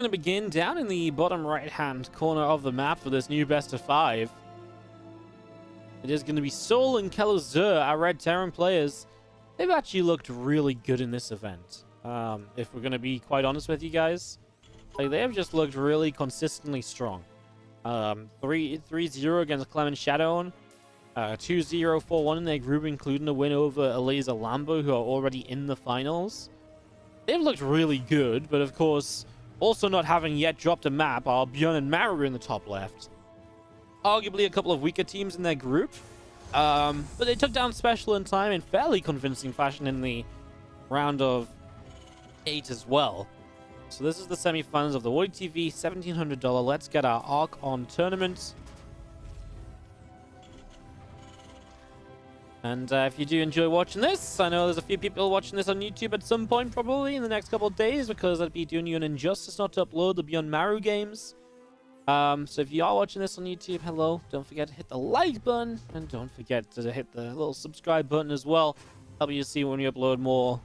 Going to begin down in the bottom right-hand corner of the map for this new best of 5. It is going to be souL and Kelazhur, our Red Terran players. They've actually looked really good in this event. If we're going to be quite honest with you guys, like, they have just looked really consistently strong. 3-0 against Clement Shadowon. 2-0 4-1 in their group, including a win over Eliza Lambo, who are already in the finals. They've looked really good, but of course, also not having yet dropped a map are ByuN and Maru in the top left. Arguably a couple of weaker teams in their group. But they took down Special in time in fairly convincing fashion in the round of 8 as well. So this is the semi-finals of the WardiTV $1,700 Let's Get Our Archon tournament. And if you do enjoy watching this, I know there's a few people watching this on YouTube at some point, probably in the next couple of days, because I'd be doing you an injustice not to upload the ByuN Maru games. So if you are watching this on YouTube, hello, don't forget to hit the like button, and don't forget to hit the little subscribe button as well. Help you see when we upload more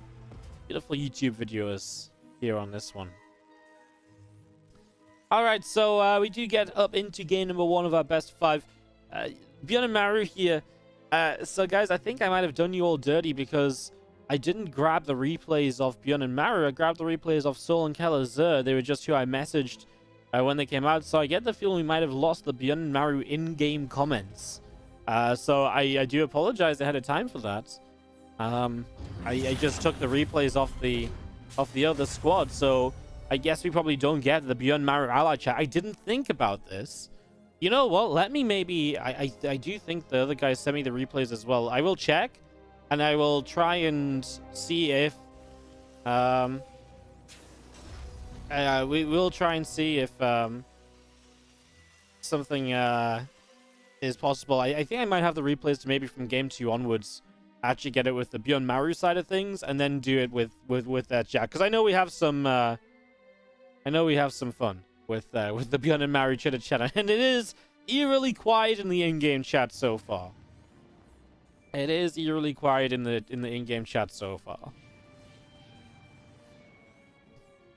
beautiful YouTube videos here on this one. Alright, so we do get up into game number 1 of our best 5. ByuN and Maru here. So guys, I think I might have done you all dirty because I didn't grab the replays of ByuN and Maru. I grabbed the replays of souL and Kelazhur. They were just who I messaged when they came out. So I get the feeling we might have lost the ByuN and Maru in-game comments. So I do apologize ahead of time for that. I just took the replays off the other squad. So I guess we probably don't get the ByuN Maru ally chat. I didn't think about this. You know what? Let me maybe... I do think the other guys sent me the replays as well. I will check, and I will try and see if... we will try and see if something is possible. I think I might have the replays to maybe from game 2 onwards actually get it with the ByuN Maru side of things, and then do it with that chat. Because I know we have some... fun with the ByuN and Maru chitter chatter, and it is eerily quiet in the in-game chat so far. It is eerily quiet in the in-game chat so far.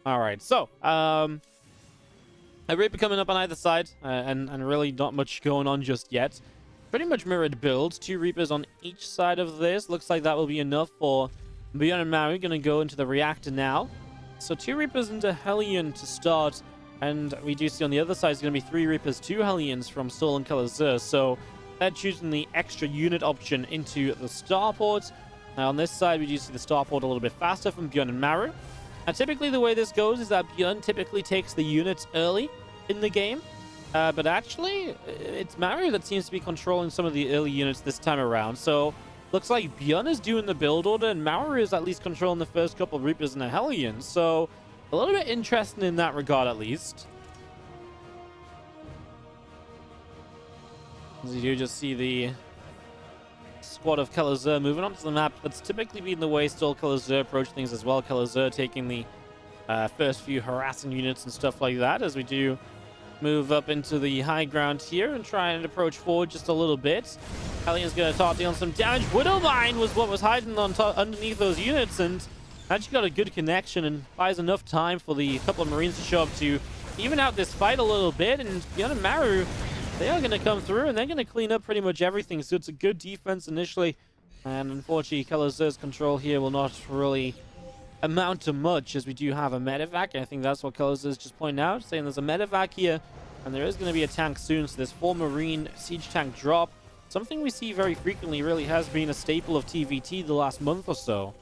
All right, so a Reaper coming up on either side, and really not much going on just yet. Pretty much mirrored builds, 2 Reapers on each side of this. Looks like that will be enough for ByuN and Maru. Going to go into the reactor now. So 2 Reapers into Hellion to start. And we do see on the other side is going to be 3 Reapers, 2 Hellions from souL and Kelazhur. So they're choosing the extra unit option into the starport. Now on this side, we do see the starport a little bit faster from ByuN and Maru. Now typically the way this goes is that ByuN typically takes the units early in the game. But actually, it's Maru that seems to be controlling some of the early units this time around. So looks like ByuN is doing the build order, and Maru is at least controlling the first couple of Reapers and a Hellion. So a little bit interesting in that regard, at least. As you do just see the squad of Kelazhur moving onto the map. That's typically been the way still Kelazhur approach things as well. Kelazhur taking the first few harassing units and stuff like that, as we do move up into the high ground here and try and approach forward just a little bit. Hellion's going to start dealing some damage. Widowmine was what was hiding on underneath those units, and actually got a good connection and buys enough time for the couple of Marines to show up to even out this fight a little bit. And ByuN and Maru, they are going to come through and they're going to clean up pretty much everything. So it's a good defense initially. And unfortunately, Kelazhur's control here will not really amount to much, as we do have a medevac. I think that's what Kelazhur's just pointing out, saying there's a medevac here. And there is going to be a tank soon. So this 4 Marine siege tank drop, something we see very frequently, really has been a staple of TvT the last month or so.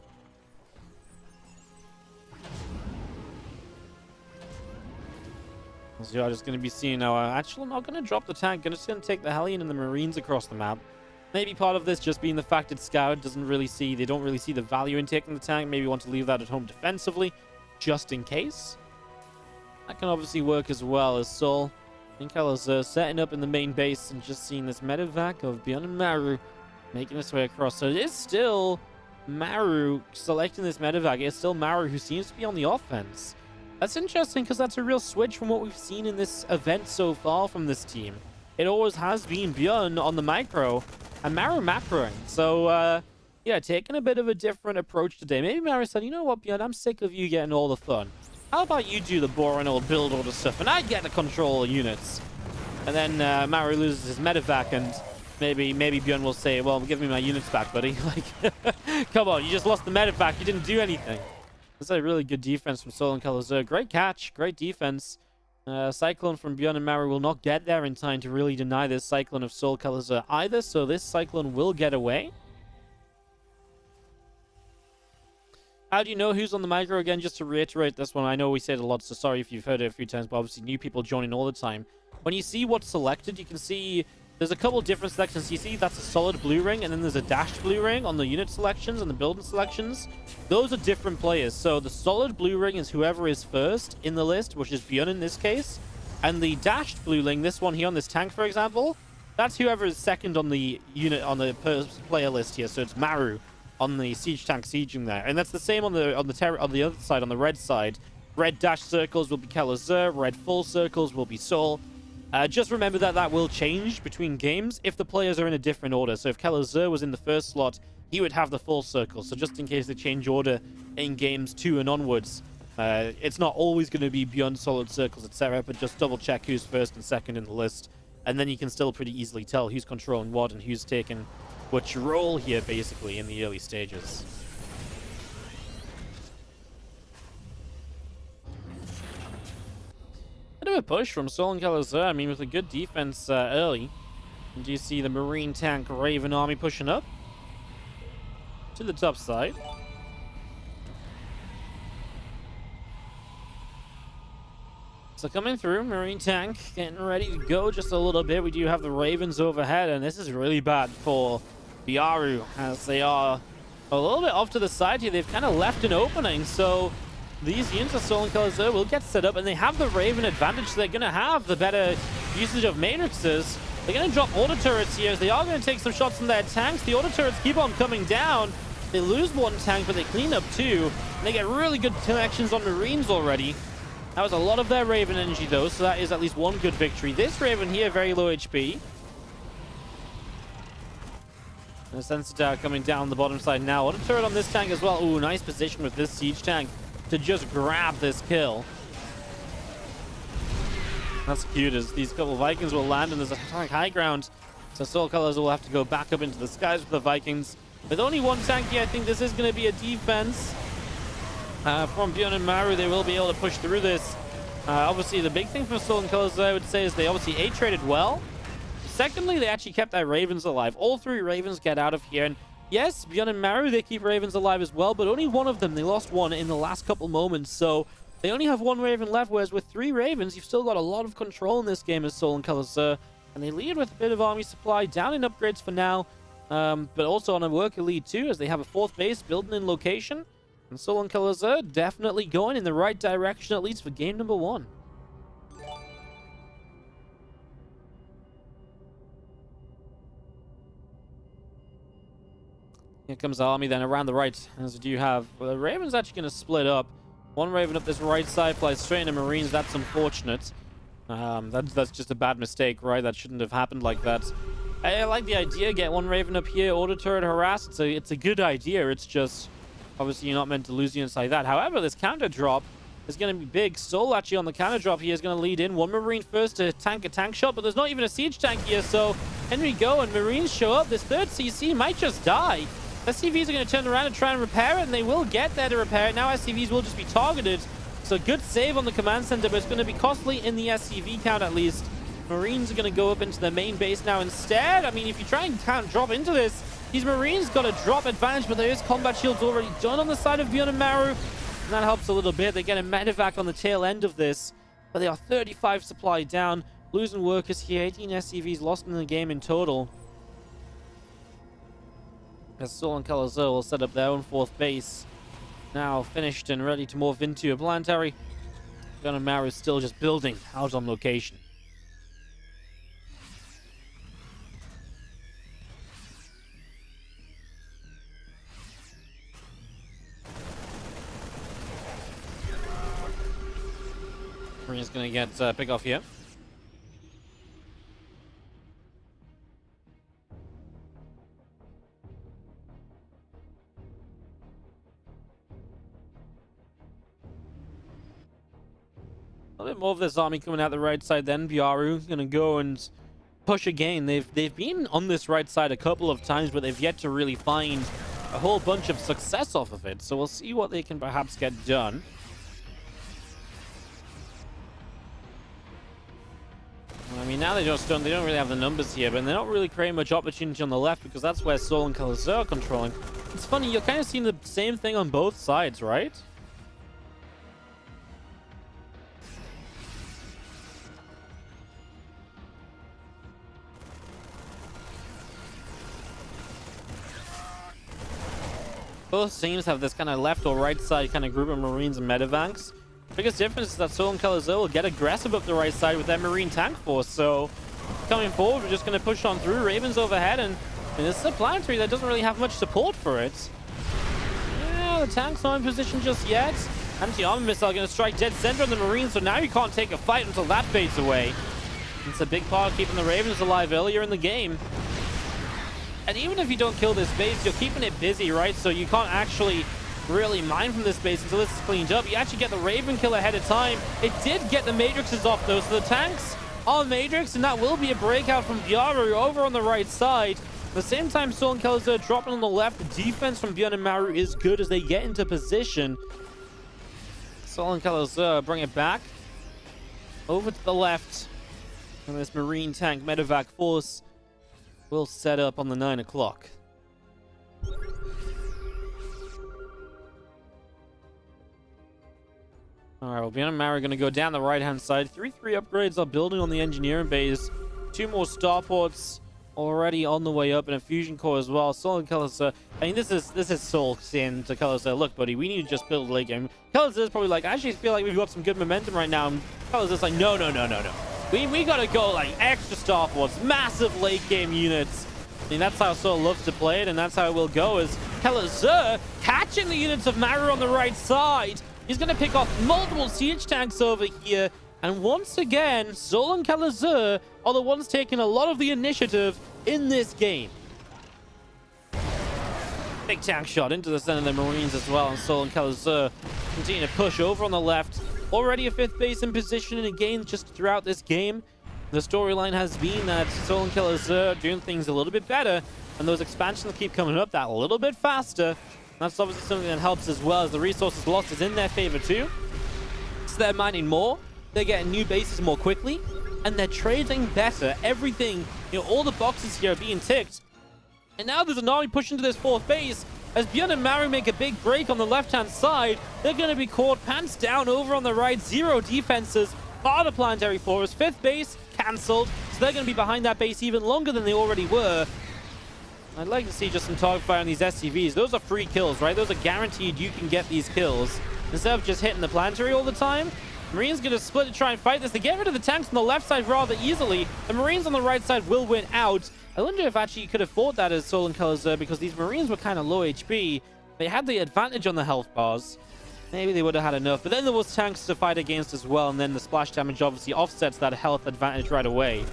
So you're just going to be seeing now, actually I'm not going to drop the tank. I'm just going to take the Hellion and the Marines across the map. Maybe part of this just being the fact that Scout they don't really see the value in taking the tank. Maybe want to leave that at home defensively, just in case. That can obviously work as well, as souL and Kelazhur setting up in the main base and just seeing this medevac of ByuN and Maru making its way across. So it is still Maru selecting this medevac. It's still Maru who seems to be on the offense. That's interesting because that's a real switch from what we've seen in this event so far from this team. It always has been ByuN on the micro and Maru macroing. So, yeah, taking a bit of a different approach today. Maybe Maru said, you know what, ByuN, I'm sick of you getting all the fun. How about you do the boring old build order stuff, and I get to control units. And then Maru loses his medevac, and maybe ByuN will say, well, give me my units back, buddy. Like, come on, you just lost the medevac. You didn't do anything. That's a really good defense from souL and Kelazhur. Great catch. Great defense. Cyclone from ByuN and Maru will not get there in time to really deny this Cyclone of souL Kelazhur either, so this Cyclone will get away. How do you know who's on the micro again? Just to reiterate this one, I know we said it a lot, so sorry if you've heard it a few times, but obviously new people joining all the time. When you see what's selected, you can see there's a couple different selections. You see that's a solid blue ring, and then there's a dashed blue ring on the unit selections and the building selections. Those are different players. So the solid blue ring is whoever is first in the list, which is ByuN in this case. And the dashed blue ring, this one here on this tank, for example, that's whoever is second on the unit on the player list here. So it's Maru on the siege tank sieging there, and that's the same on the other side, on the red side. Red dash circles will be Kelazhur, red full circles will be souL. Just remember that that will change between games if the players are in a different order. So if Kelazhur was in the first slot, he would have the full circle. So just in case they change order in games 2 and onwards, it's not always going to be beyond solid circles, etc. But just double check who's first and second in the list, and then you can still pretty easily tell who's controlling what and who's taking which role here, basically, in the early stages. Bit of a push from souL and Kelazhur. I mean, with a good defense early. And do you see the Marine tank Raven army pushing up to the top side? So coming through, Marine tank getting ready to go just a little bit. We do have the Ravens overhead, and this is really bad for ByuN, as they are a little bit off to the side here. They've kind of left an opening, so these units of souL and Kelazhur will get set up, and they have the Raven advantage, so they're going to have the better usage of matrices. They're going to drop auto turrets here, as they are going to take some shots from their tanks. The auto turrets keep on coming down. They lose one tank, but they clean up 2. And they get really good connections on Marines already. That was a lot of their Raven energy, though, so that is at least one good victory. This Raven here, very low HP. And a sensor tower coming down the bottom side now. Auto turret on this tank as well. Ooh, nice position with this siege tank to just grab this kill. That's cute, as these couple Vikings will land, and there's a high ground. So souL Kelazhur will have to go back up into the skies with the Vikings. With only one tank here, I think this is going to be a defense. From ByuN and Maru, they will be able to push through this. Obviously, the big thing for souL and Kelazhur, I would say, is they obviously A-traded well. Secondly, they actually kept their Ravens alive. All 3 Ravens get out of here. And yes, ByuN and Maru, they keep Ravens alive as well, but only one of them. They lost one in the last couple moments, so they only have 1 Raven left, whereas with 3 Ravens, you've still got a lot of control in this game as souL and Kelazhur. And they lead with a bit of army supply, down in upgrades for now, but also on a worker lead too, as they have a 4th base building in location. And souL and Kelazhur definitely going in the right direction, at least for game number 1. Here comes the army then around the right, as we do have... Well, the Raven's actually going to split up. 1 Raven up this right side, flies straight into Marines. That's unfortunate. That's just a bad mistake, right? That shouldn't have happened like that. I like the idea. Get 1 Raven up here, auto turret harass. It's a good idea. It's just... Obviously, you're not meant to lose units like that. However, this counter drop is going to be big. souL actually on the counter drop here is going to lead in. 1 Marine first to tank a tank shot, but there's not even a siege tank here, so in we go, and Marines show up. This 3rd CC might just die. SCVs are going to turn around and try and repair it, and they will get there to repair it. Now SCVs will just be targeted. So good save on the command center, but it's going to be costly in the SCV count at least. Marines are going to go up into the main base now instead. I mean, if you try and can't drop into this, these Marines got a drop advantage, but there is combat shields already done on the side of ByuN and Maru. And that helps a little bit. They get a medevac on the tail end of this, but they are 35 supply down. Losing workers here, 18 SCVs lost in the game in total. As souL and Kelazhur will set up their own 4th base. Now finished and ready to morph into a planetary. ByuN and Maru is still just building out on location. Marine's going to get pick off here. more of this army coming out the right side. Then ByuN gonna go and push again. They've been on this right side a couple of times, but they've yet to really find a whole bunch of success off of it. So we'll see what they can perhaps get done. I mean, now they don't really have the numbers here, but they're not really creating much opportunity on the left because that's where souL and Kelazhur are controlling. It's funny, you're kind of seeing the same thing on both sides, right? Both teams have this kind of left or right side kind of group of Marines and Medivacs. Biggest difference is that souL and Kelazhur will get aggressive up the right side with their Marine tank force. So coming forward, we're just going to push on through. Ravens overhead, and this is a planetary that doesn't really have much support for it. Yeah, the tank's not in position just yet. Anti-armor missile going to strike dead center on the Marines, so now you can't take a fight until that fades away. It's a big part of keeping the Ravens alive earlier in the game. And even if you don't kill this base, you're keeping it busy, right? So you can't actually really mine from this base until this is cleaned up. You actually get the Raven kill ahead of time. It did get the Matrixes off, though, so the tanks are Matrix, and that will be a breakout from ByuN over on the right side. At the same time, souL and Kelazhur dropping on the left. The defense from ByuN and Maru is good as they get into position. souL and Kelazhur bring it back over to the left. And this Marine tank medevac force will set up on the 9 o'clock. Alright, well, ByuN and Maru are going to go down the right-hand side. 3-3 upgrades are building on the engineering base. 2 more starports already on the way up, and a fusion core as well. souL and Kelazhur. I mean, this is souL saying to Kelazhur, look, buddy, we need to just build a late game. Kelazhur's probably like, I actually feel like we've got some good momentum right now. And Kelazhur's like, no. We gotta go like extra starports, massive late game units. I mean, that's how souL loves to play it, and that's how it will go, as Kelazhur catching the units of Maru on the right side. He's going to pick off multiple siege tanks over here. And once again, souL and Kelazhur are the ones taking a lot of the initiative in this game. Big tank shot into the center of the Marines as well. And souL and Kelazhur continue to push over on the left. Already a 5th base in position, and again, just throughout this game, the storyline has been that souL and Kelazhur are doing things a little bit better. And those expansions keep coming up that little bit faster. That's obviously something that helps as well, as the resources lost is in their favor too. So they're mining more, they're getting new bases more quickly, and they're trading better. Everything, all the boxes here are being ticked. And now there's an army pushing to this 4th base. As ByuN and Maru make a big break on the left-hand side, they're going to be caught pants down over on the right. 0 defenses by the planetary forest. 5th base cancelled, so they're going to be behind that base even longer than they already were. I'd like to see just some target fire on these SCVs. Those are free kills, right? Those are guaranteed you can get these kills. Instead of just hitting the planetary all the time, Marines going to split to try and fight this. They get rid of the tanks on the left side rather easily. The Marines on the right side will win out. I wonder if actually you could have fought that as souL and Kelazhur, because these Marines were kind of low HP. They had the advantage on the health bars. Maybe they would have had enough. But then there was tanks to fight against as well, and then the splash damage obviously offsets that health advantage right away.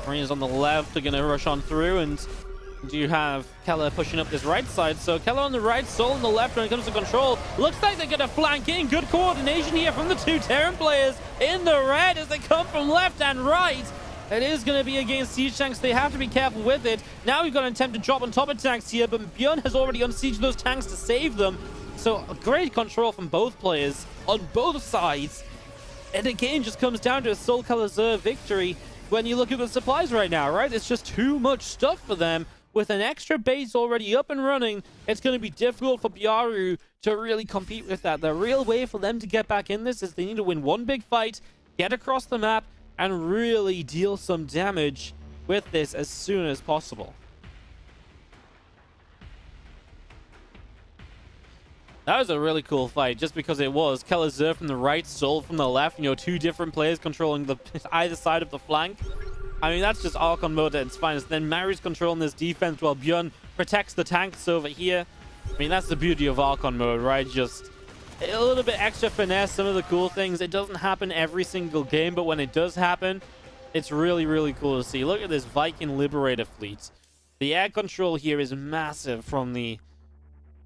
Marines on the left are going to rush on through, and do have Keller pushing up this right side. So Keller on the right, souL on the left when it comes to control. Looks like they're going to flank in. Good coordination here from the 2 Terran players in the red as they come from left and right. It is going to be against siege tanks. They have to be careful with it. Now we've got an attempt to drop on top of tanks here, but ByuN has already unsieged those tanks to save them. So a great control from both players on both sides. And the game just comes down to a souL Kelazhur victory. When you look at the supplies right now, right? It's just too much stuff for them. With an extra base already up and running, it's going to be difficult for ByuN to really compete with that. The real way for them to get back in this is they need to win one big fight, get across the map, and really deal some damage with this as soon as possible. That was a really cool fight, just because it was Kelazhur from the right, souL from the left. 2 different players controlling the either side of the flank. I mean, that's just Archon mode at its finest. Then Maru's controlling this defense while ByuN protects the tanks over here. I mean, that's the beauty of Archon mode, right? Just a little bit extra finesse, some of the cool things. It doesn't happen every single game, but when it does happen, it's really, really cool to see. Look at this Viking Liberator fleet. The air control here is massive from the...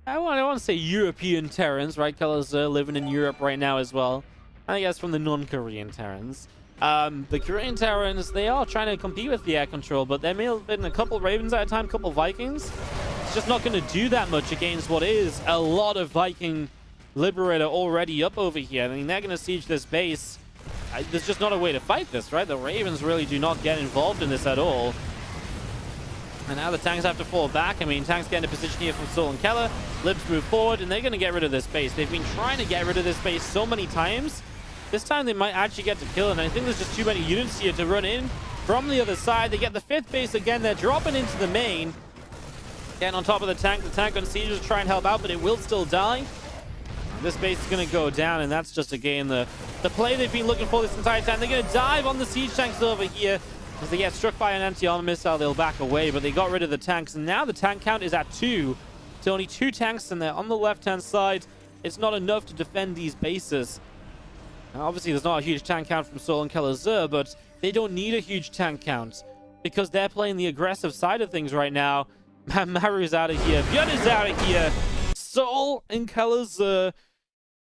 I want to say European Terrans, right? Kelazhur living in Europe right now as well. I guess from the non-Korean Terrans. The Korean Terrans, they are trying to compete with the air control, but there may have been a couple Ravens at a time, a couple Vikings. It's just not going to do that much against what is a lot of Viking Liberator already up over here. I mean, they're going to siege this base. There's just not a way to fight this, right? The Ravens really do not get involved in this at all. And now the tanks have to fall back. I mean, tanks get into position here from souL and Keller. Libs move forward, and they're going to get rid of this base. They've been trying to get rid of this base so many times. This time they might actually get to kill, and I think there's just too many units here to run in from the other side. They get the 5th base again. They're dropping into the main. Getting on top of the tank. The tank on siege to try and help out, but it will still die. This base is going to go down, and that's just, again, the play they've been looking for this entire time. They're going to dive on the siege tanks over here. As they get struck by an anti-armor missile, they'll back away, but they got rid of the tanks. And now the tank count is at 2. So only 2 tanks, and they're on the left-hand side. It's not enough to defend these bases. Now, obviously, there's not a huge tank count from souL and Kelazhur, but they don't need a huge tank count because they're playing the aggressive side of things right now. Maru's out of here. ByuN is out of here. souL and Kelazhur,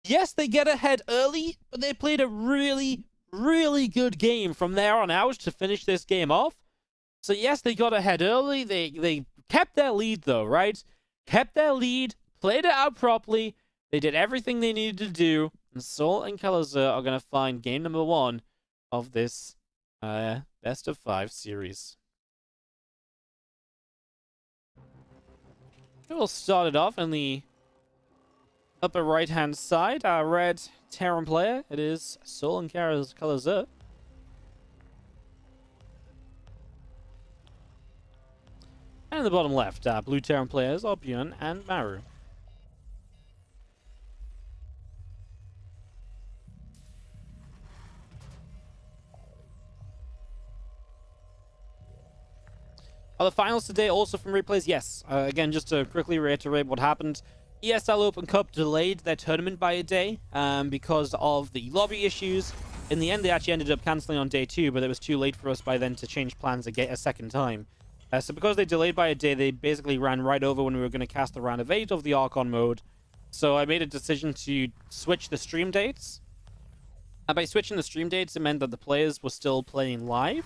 yes, they get ahead early, but they played a really good game from there on out to finish this game off. So yes, they got ahead early. They kept their lead though, right? Kept their lead, played it out properly. They did everything they needed to do. And souL and Kelazhur are going to find game number 1 of this best of 5 series. We'll start it off in the upper right-hand side. Our red Terran player. It is souL and Kelazhur. And in the bottom left, our blue Terran players are ByuN and Maru. Are the finals today also from replays? Yes. Again, just to quickly reiterate what happened. ESL Open Cup delayed their tournament by a day because of the lobby issues. In the end, they actually ended up cancelling on day 2, but it was too late for us by then to change plans again a second time. So because they delayed by a day, they basically ran right over when we were going to cast the round of 8 of the Archon mode. So I made a decision to switch the stream dates. And by switching the stream dates, it meant that the players were still playing live.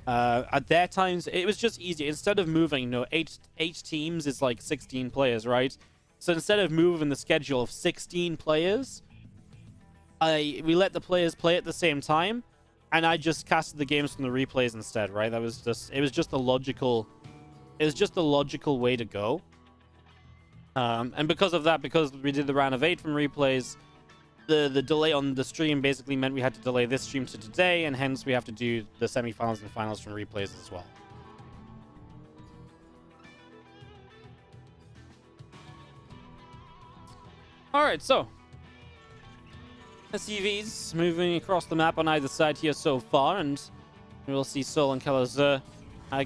At their times, it was just easier. Instead of moving, 8 teams is like 16 players, right? So instead of moving the schedule of 16 players, we let the players play at the same time, and I just casted the games from the replays instead, right? It was just the logical way to go. And because of that, because we did the round of 8 from replays, the delay on the stream basically meant we had to delay this stream to today, and hence we have to do the semifinals and finals from replays as well. Alright, so SUVs moving across the map on either side here so far, and we'll see souL and Kelazhur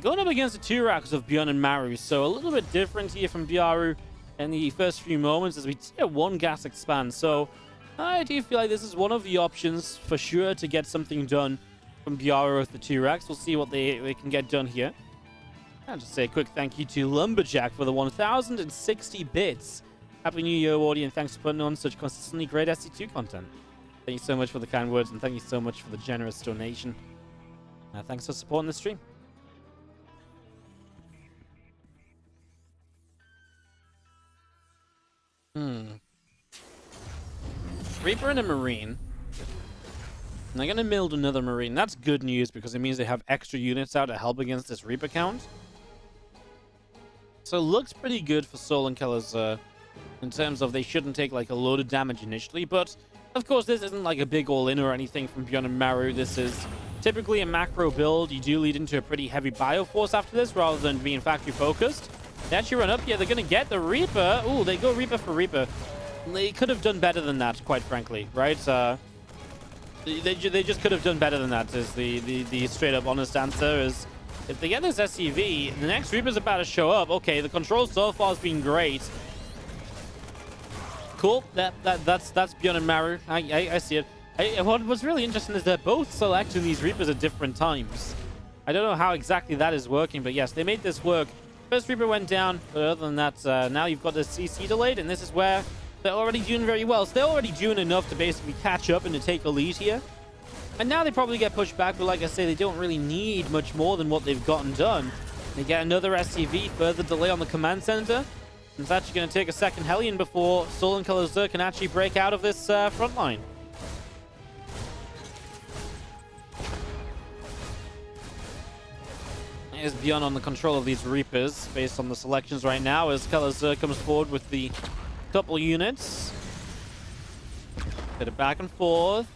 going up against the 2 racks of ByuN and Maru. So a little bit different here from Maru in the first few moments as we see a 1 gas expand. So I do feel like this is one of the options for sure to get something done from Maru with the 2 racks. We'll see what they can get done here. And just say a quick thank you to Lumberjack for the 1,060 bits. Happy New Year, Wardy, and thanks for putting on such consistently great SC2 content. Thank you so much for the kind words, and thank you so much for the generous donation. Thanks for supporting the stream. Reaper and a Marine. And they're going to build another Marine. That's good news because it means they have extra units out to help against this Reaper count. So it looks pretty good for souL and Kelazhur in terms of they shouldn't take like a load of damage initially, but of course this isn't like a big all-in or anything from ByuN and Maru. This is typically a macro build. You do lead into a pretty heavy bioforce after this rather than being factory focused. They actually run up here. They're going to get the Reaper. Ooh, they go Reaper for Reaper. They could have done better than that, quite frankly, right? They just could have done better than that is the straight up honest answer. Is if they get this SCV, the next Reaper's about to show up. Okay, the control so far has been great. Cool. That's ByuN and Maru. I see it. What's really interesting is they're both selecting these Reapers at different times. I don't know how exactly that is working, but yes, they made this work. First Reaper went down, but other than that, now you've got the CC delayed, and this is where They're already doing very well. So they're already doing enough to basically catch up and to take a lead here. And now they probably get pushed back, but like I say, they don't really need much more than what they've gotten done. They get another SCV, further delay on the command center. It's actually going to take a second Hellion before souL and Kelazhur can actually break out of this front line. Here's ByuN on the control of these Reapers based on the selections right now as Kelazhur comes forward with the couple units. Bit of back and forth.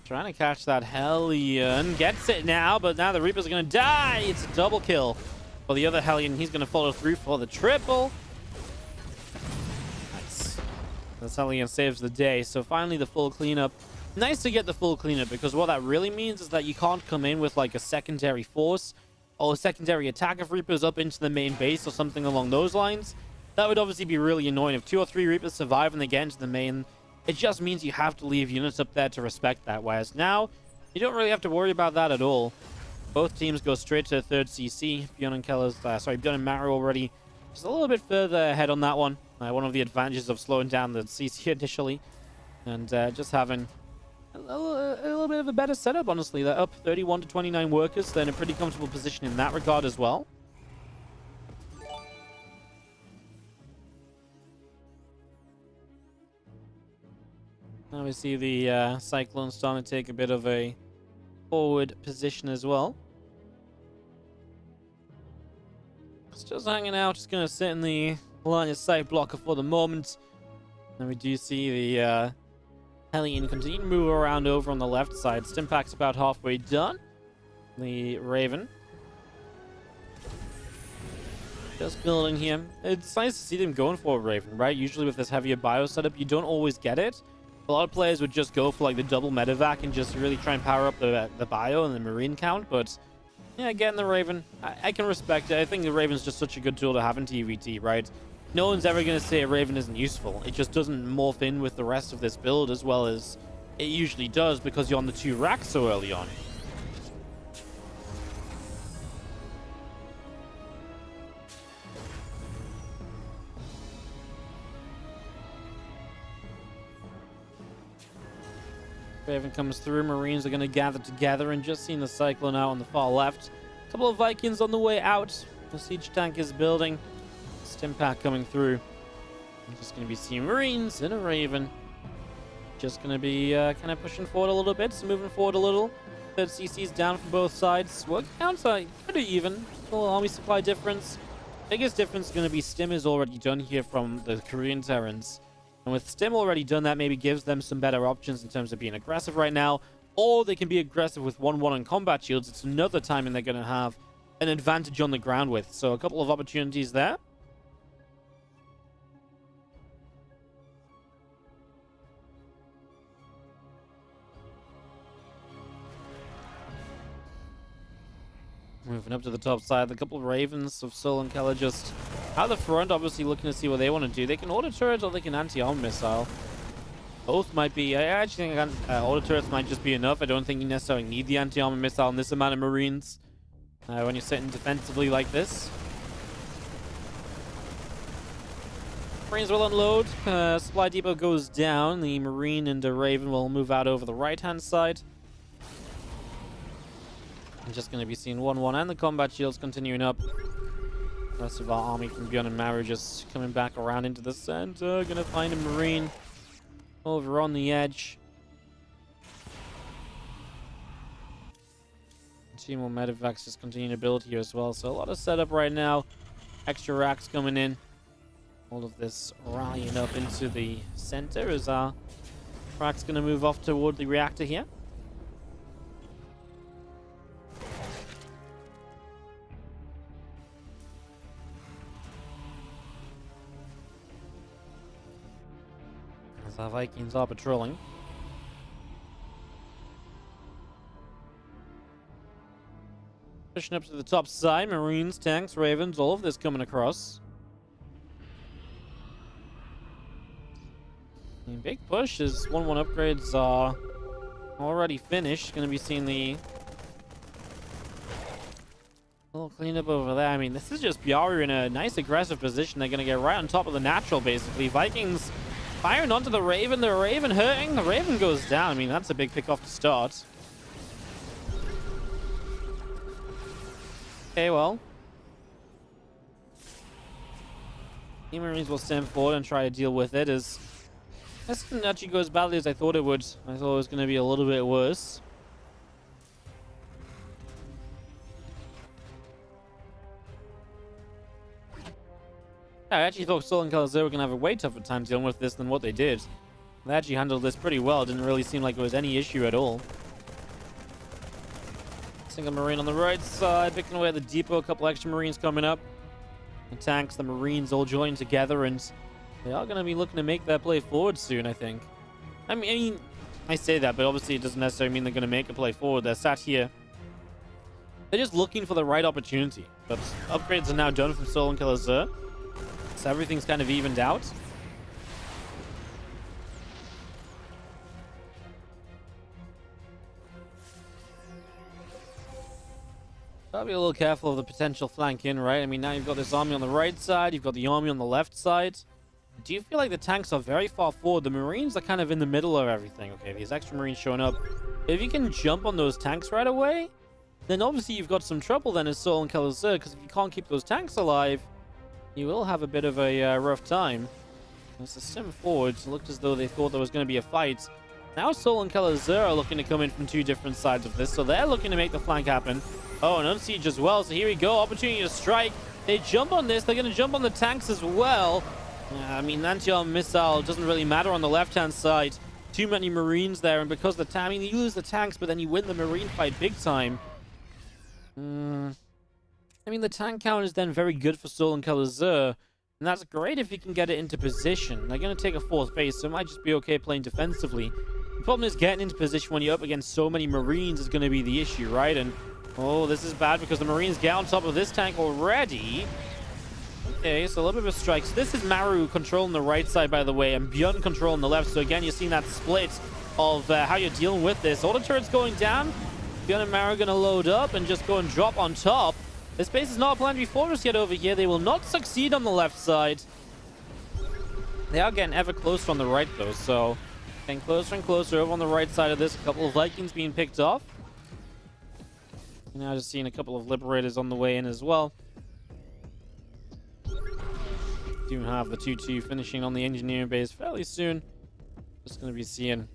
Trying to catch that Hellion. Gets it now, but now the Reapers are going to die. It's a double kill for the other Hellion. He's going to follow through for the triple. Nice. This Hellion saves the day. So finally the full cleanup. Nice to get the full cleanup because what that really means is that you can't come in with like a secondary force or a secondary attack of Reapers up into the main base or something along those lines. That would obviously be really annoying. If 2 or 3 Reapers survive and they get into the main, it just means you have to leave units up there to respect that. Whereas now, you don't really have to worry about that at all. Both teams go straight to the 3rd CC. ByuN and Maru already just a little bit further ahead on that one. One of the advantages of slowing down the CC initially. And just having a little bit of a better setup, honestly. They're up 31 to 29 workers. They're in a pretty comfortable position in that regard as well. Now we see the Cyclone starting to take a bit of a forward position as well. It's just hanging out, just going to sit in the line of sight blocker for the moment. And we do see the Hellion continue to move around over on the left side. Stimpack's about halfway done. The Raven just building here. It's nice to see them going for a Raven, right? Usually with this heavier bio setup, you don't always get it. A lot of players would just go for like the double medevac and just really try and power up the bio and the marine count. But yeah, getting the Raven, I can respect it. I think the Raven's just such a good tool to have in TvT, right? No one's ever going to say a Raven isn't useful. It just doesn't morph in with the rest of this build as well as it usually does because you're on the 2 racks so early on. Raven comes through. Marines are going to gather together and just seeing the Cyclone out on the far left. A couple of Vikings on the way out. The siege tank is building. Stimpack coming through. I'm just going to be seeing Marines and a Raven. Just going to be kind of pushing forward a little bit. So moving forward a little. 3rd CC's down from both sides. Work counts are pretty even. Little army supply difference. Biggest difference is going to be Stim is already done here from the Korean Terrans. And with Stim already done, that maybe gives them some better options in terms of being aggressive right now. Or they can be aggressive with 1-1 on combat shields. It's another timing they're going to have an advantage on the ground with. So a couple of opportunities there. Moving up to the top side, the couple of Ravens of souL and Kelazhur just out the front, obviously looking to see what they want to do. They can auto turret or they can anti-arm missile. Both might be. I actually think auto turrets might just be enough. I don't think you necessarily need the anti-armor missile on this amount of Marines when you're sitting defensively like this. Marines will unload. Supply depot goes down. The Marine and the Raven will move out over the right-hand side. I'm just going to be seeing 1-1 and the combat shields continuing up. The rest of our army from ByuN and Maru just coming back around into the center. Going to find a Marine over on the edge. 2 more medevacs just continue to build here as well. So a lot of setup right now. Extra racks coming in. All of this rallying up into the center as our rack's going to move off toward the reactor here. Our Vikings are patrolling. Pushing up to the top side. Marines, tanks, Ravens, all of this coming across. The big push is 1-1 upgrades are already finished. Going to be seeing the little cleanup over there. I mean, this is just ByuN in a nice aggressive position. They're going to get right on top of the natural, basically. Vikings firing onto the Raven. The Raven hurting. The Raven goes down. I mean, that's a big pick off to start. Okay, well. Team Marines will stand forward and try to deal with it. As this didn't actually go as badly as I thought it would. I thought it was going to be a little bit worse. Yeah, I actually thought souL and Kelazhur were going to have a way tougher time dealing with this than what they did. They actually handled this pretty well. It didn't really seem like it was any issue at all. Single Marine on the right side, picking away at the depot. A couple extra Marines coming up. The tanks, the Marines all joined together, and they are going to be looking to make their play forward soon, I think. I mean, I say that, but obviously it doesn't necessarily mean they're going to make a play forward. They're sat here. They're just looking for the right opportunity. But upgrades are now done from souL and Kelazhur, so everything's kind of evened out. Gotta be a little careful of the potential flank in, right? I mean, now you've got this army on the right side, you've got the army on the left side. Do you feel like the tanks are very far forward? The Marines are kind of in the middle of everything. Okay, these extra Marines showing up. If you can jump on those tanks right away, then obviously you've got some trouble then as souL and Kelazhur, because if you can't keep those tanks alive, you will have a bit of a rough time. As the sim forwards looked as though they thought there was going to be a fight. Now souL and Kelazhur are looking to come in from two different sides of this, so they're looking to make the flank happen. Oh, and Unsiege as well, so here we go, opportunity to strike. They jump on this, they're going to jump on the tanks as well. I mean, anti-armor missile doesn't really matter on the left-hand side. Too many Marines there, and because I mean, you lose the tanks, but then you win the Marine fight big time. I mean, the tank count is then very good for souL and Kelazhur, and that's great if you can get it into position. They're going to take a fourth base, so it might just be okay playing defensively. The problem is getting into position when you're up against so many Marines is going to be the issue, right? And oh, this is bad because the Marines get on top of this tank already. Okay, so a little bit of a strike. So this is Maru controlling the right side, by the way, and ByuN controlling the left. So again, you're seeing that split of how you're dealing with this. Auto turrets going down. ByuN and Maru going to load up and just go and drop on top. This base is not a planetary fortress yet over here. They will not succeed on the left side. They are getting ever closer on the right, though. So getting closer and closer over on the right side of this. A couple of Vikings being picked off. Now just seeing a couple of Liberators on the way in as well. Do have the 2-2 finishing on the engineering base fairly soon. Just going to be seeing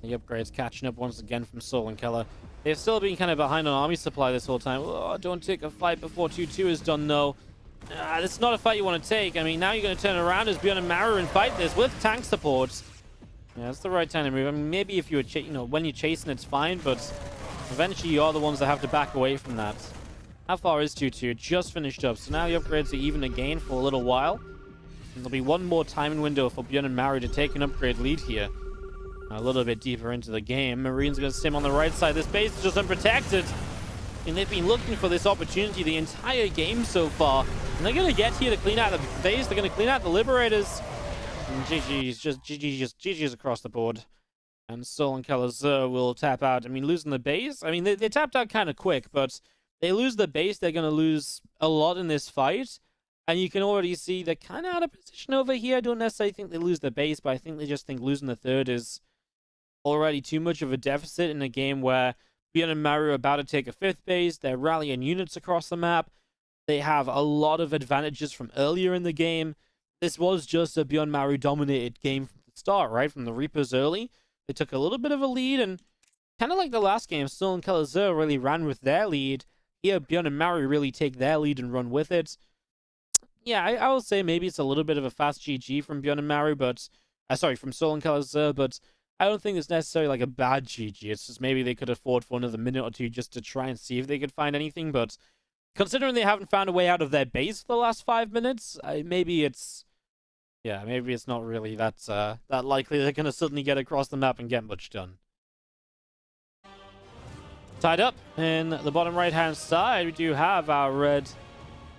the upgrades catching up once again from souL and Kela. They've still been kind of behind on army supply this whole time. Oh, don't take a fight before 2-2 is done, though. This is not a fight you want to take. I mean, now you're going to turn around as ByuN and Maru and fight this with tank supports. Yeah, that's the right time to move. I mean, maybe if you were, when you're chasing, it's fine, but eventually you are the ones that have to back away from that. How far is 2-2? It just finished up, so now the upgrades are even again for a little while. And there'll be one more timing window for ByuN and Maru to take an upgrade lead here. A little bit deeper into the game. Marines going to sim on the right side. This base is just unprotected. And they've been looking for this opportunity the entire game so far. And they're going to get here to clean out the base. They're going to clean out the Liberators. And GG's, just GG's across the board. And souL and Kelazhur will tap out. I mean, losing the base. I mean, they tapped out kind of quick, but they lose the base. They're going to lose a lot in this fight. And you can already see they're kind of out of position over here. I don't necessarily think they lose the base, but I think they just think losing the third is already too much of a deficit in a game where ByuN and Maru are about to take a fifth base. They're rallying units across the map. They have a lot of advantages from earlier in the game. This was just a ByuN Maru dominated game from the start, right? From the Reapers early. They took a little bit of a lead, and kind of like the last game, souL and Kelazhur really ran with their lead. Here, ByuN and Maru really take their lead and run with it. Yeah, I will say maybe it's a little bit of a fast GG from ByuN and Maru, but sorry, from souL and Kelazhur, but I don't think it's necessarily like a bad GG. It's just maybe they could afford for another minute or two just to try and see if they could find anything. But considering they haven't found a way out of their base for the last 5 minutes, maybe it's not really that likely they're going to suddenly get across the map and get much done. Tied up in the bottom right-hand side, we do have our red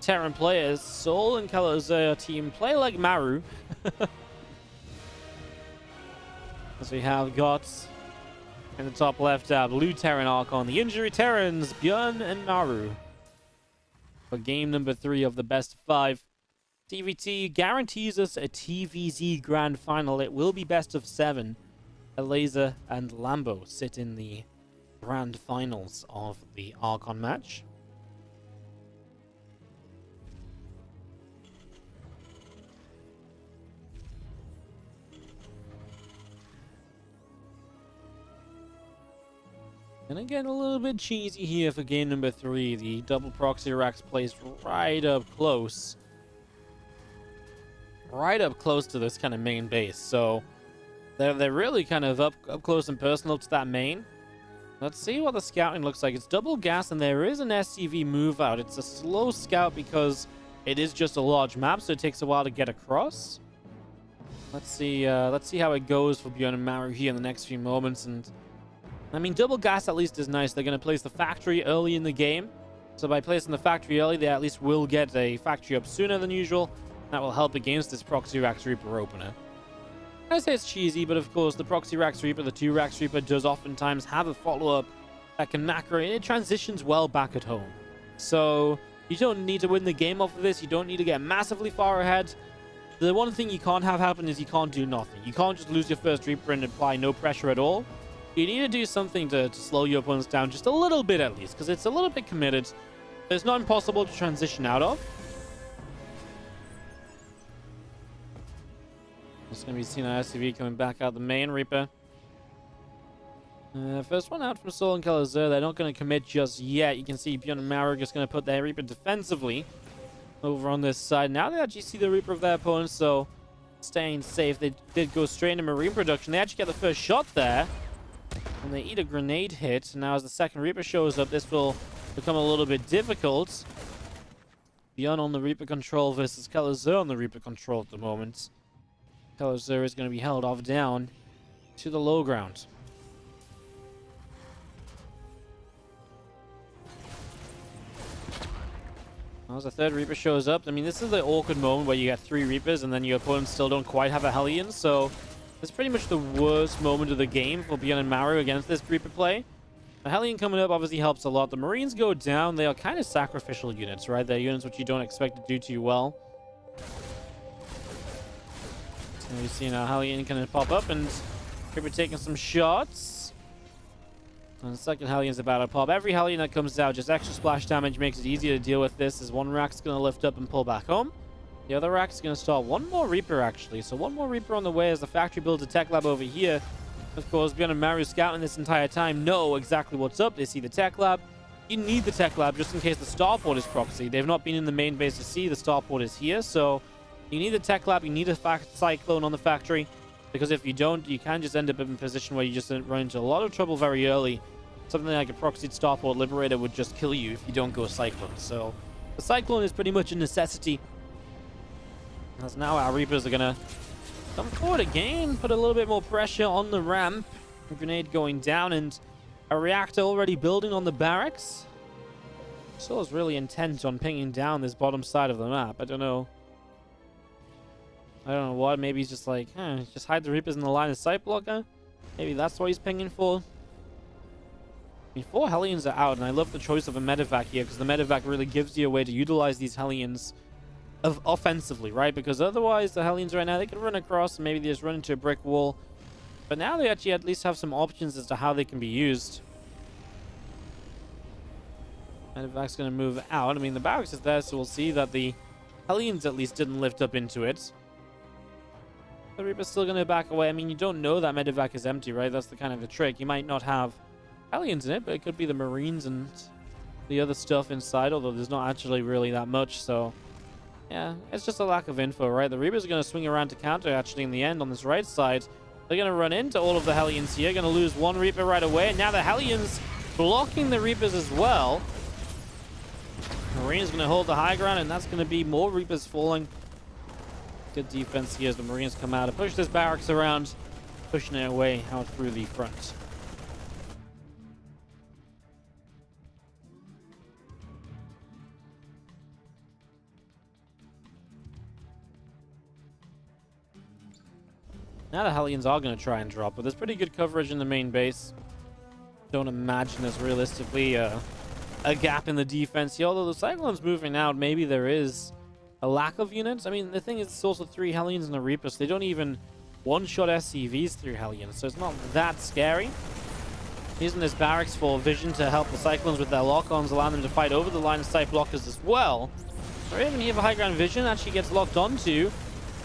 Terran players. souL and Kelazhur team play like Maru. As we have got in the top left, blue Terran Archon. The injury Terrans, ByuN and Maru. For game number 3 of the best of 5. TvT guarantees us a TvZ grand final. It will be best of 7. Laser and Lambo sit in the grand finals of the Archon match. And again, a little bit cheesy here for game number 3. The double proxy racks placed right up close. Right up close to this kind of main base. So they're really kind of up close and personal to that main. Let's see what the scouting looks like. It's double gas and there is an SCV move out. It's a slow scout because it is just a large map, so it takes a while to get across. Let's see how it goes for ByuN and Maru here in the next few moments. And I mean, double gas at least is nice. They're going to place the factory early in the game. So by placing the factory early, they at least will get a factory up sooner than usual. That will help against this Proxy Rax Reaper opener. I say it's cheesy, but of course the Proxy Rax Reaper, the 2 Rax Reaper, does oftentimes have a follow-up that can macro, and it transitions well back at home. So you don't need to win the game off of this. You don't need to get massively far ahead. The one thing you can't have happen is you can't do nothing. You can't just lose your first Reaper and apply no pressure at all. You need to do something to slow your opponents down just a little bit at least, because it's a little bit committed. It's not impossible to transition out of. It's going to be seen on SCV coming back out the main Reaper. First one out from souL and Kelazhur. They're not going to commit just yet. You can see ByuN and Maru just going to put their Reaper defensively over on this side. Now they actually see the Reaper of their opponents, so staying safe. They did go straight into Marine production. They actually get the first shot there, and they eat a grenade hit. Now as the second Reaper shows up, this will become a little bit difficult. ByuN on the Reaper control versus Kelazhur on the Reaper control at the moment. Kelazhur is going to be held off down to the low ground. As the third Reaper shows up, I mean, this is the awkward moment where you get 3 Reapers and then your opponents still don't quite have a Hellion, so it's pretty much the worst moment of the game for ByuN and Maru against this Reaper play. The Hellion coming up obviously helps a lot. The Marines go down. They are kind of sacrificial units, right? They're units which you don't expect to do too well. So we've seen our Hellion kind of pop up, and Reaper taking some shots. And the second Hellion's about to pop. Every Hellion that comes out, just extra splash damage makes it easier to deal with this, as one rack's going to lift up and pull back home. The other rack's going to start one more Reaper, actually. So one more Reaper on the way as the factory builds a tech lab over here. Of course, ByuN and Maru scouting this entire time know exactly what's up. They see the tech lab. You need the tech lab just in case the starport is proxy. They've not been in the main base to see the starport is here, so you need the tech lab. You need a cyclone on the factory, because if you don't, you can just end up in a position where you just run into a lot of trouble very early. Something like a proxied starport liberator would just kill you if you don't go cyclone. So the cyclone is pretty much a necessity. As now our Reapers are going to come forward again, put a little bit more pressure on the ramp. A grenade going down and a reactor already building on the barracks. souL's really intent on pinging down this bottom side of the map. I don't know what. Maybe he's just like, just hide the Reapers in the line of sight blocker. Maybe that's what he's pinging for. I mean, 4 Hellions are out, and I love the choice of a medevac here, because the medevac really gives you a way to utilize these Hellions offensively, right? Because otherwise, the Hellions right now, they could run across and maybe they just run into a brick wall. But now they actually at least have some options as to how they can be used. Medevac's going to move out. I mean, the barracks is there, so we'll see that the Hellions at least didn't lift up into it. The Reaper's still going to back away. I mean, you don't know that medevac is empty, right? That's the kind of the trick. You might not have Hellions in it, but it could be the Marines and the other stuff inside, although there's not actually really that much, so yeah, it's just a lack of info, right? The Reapers are going to swing around to counter, actually, in the end on this right side. They're going to run into all of the Hellions here, going to lose one Reaper right away, and now the Hellions blocking the Reapers as well. Marines going to hold the high ground, and that's going to be more Reapers falling. Good defense here as the Marines come out and push this barracks around, pushing it away out through the front. Now the Hellions are going to try and drop, but there's pretty good coverage in the main base. Don't imagine there's realistically a gap in the defense here. Although the Cyclone's moving out, maybe there is a lack of units. I mean, the thing is, it's also 3 Hellions and a Reaper, so they don't even one-shot SCVs through Hellions, so it's not that scary. Using this barracks for vision to help the Cyclones with their lock-ons, allowing them to fight over the line of sight blockers as well. Raven here for high ground vision actually gets locked onto.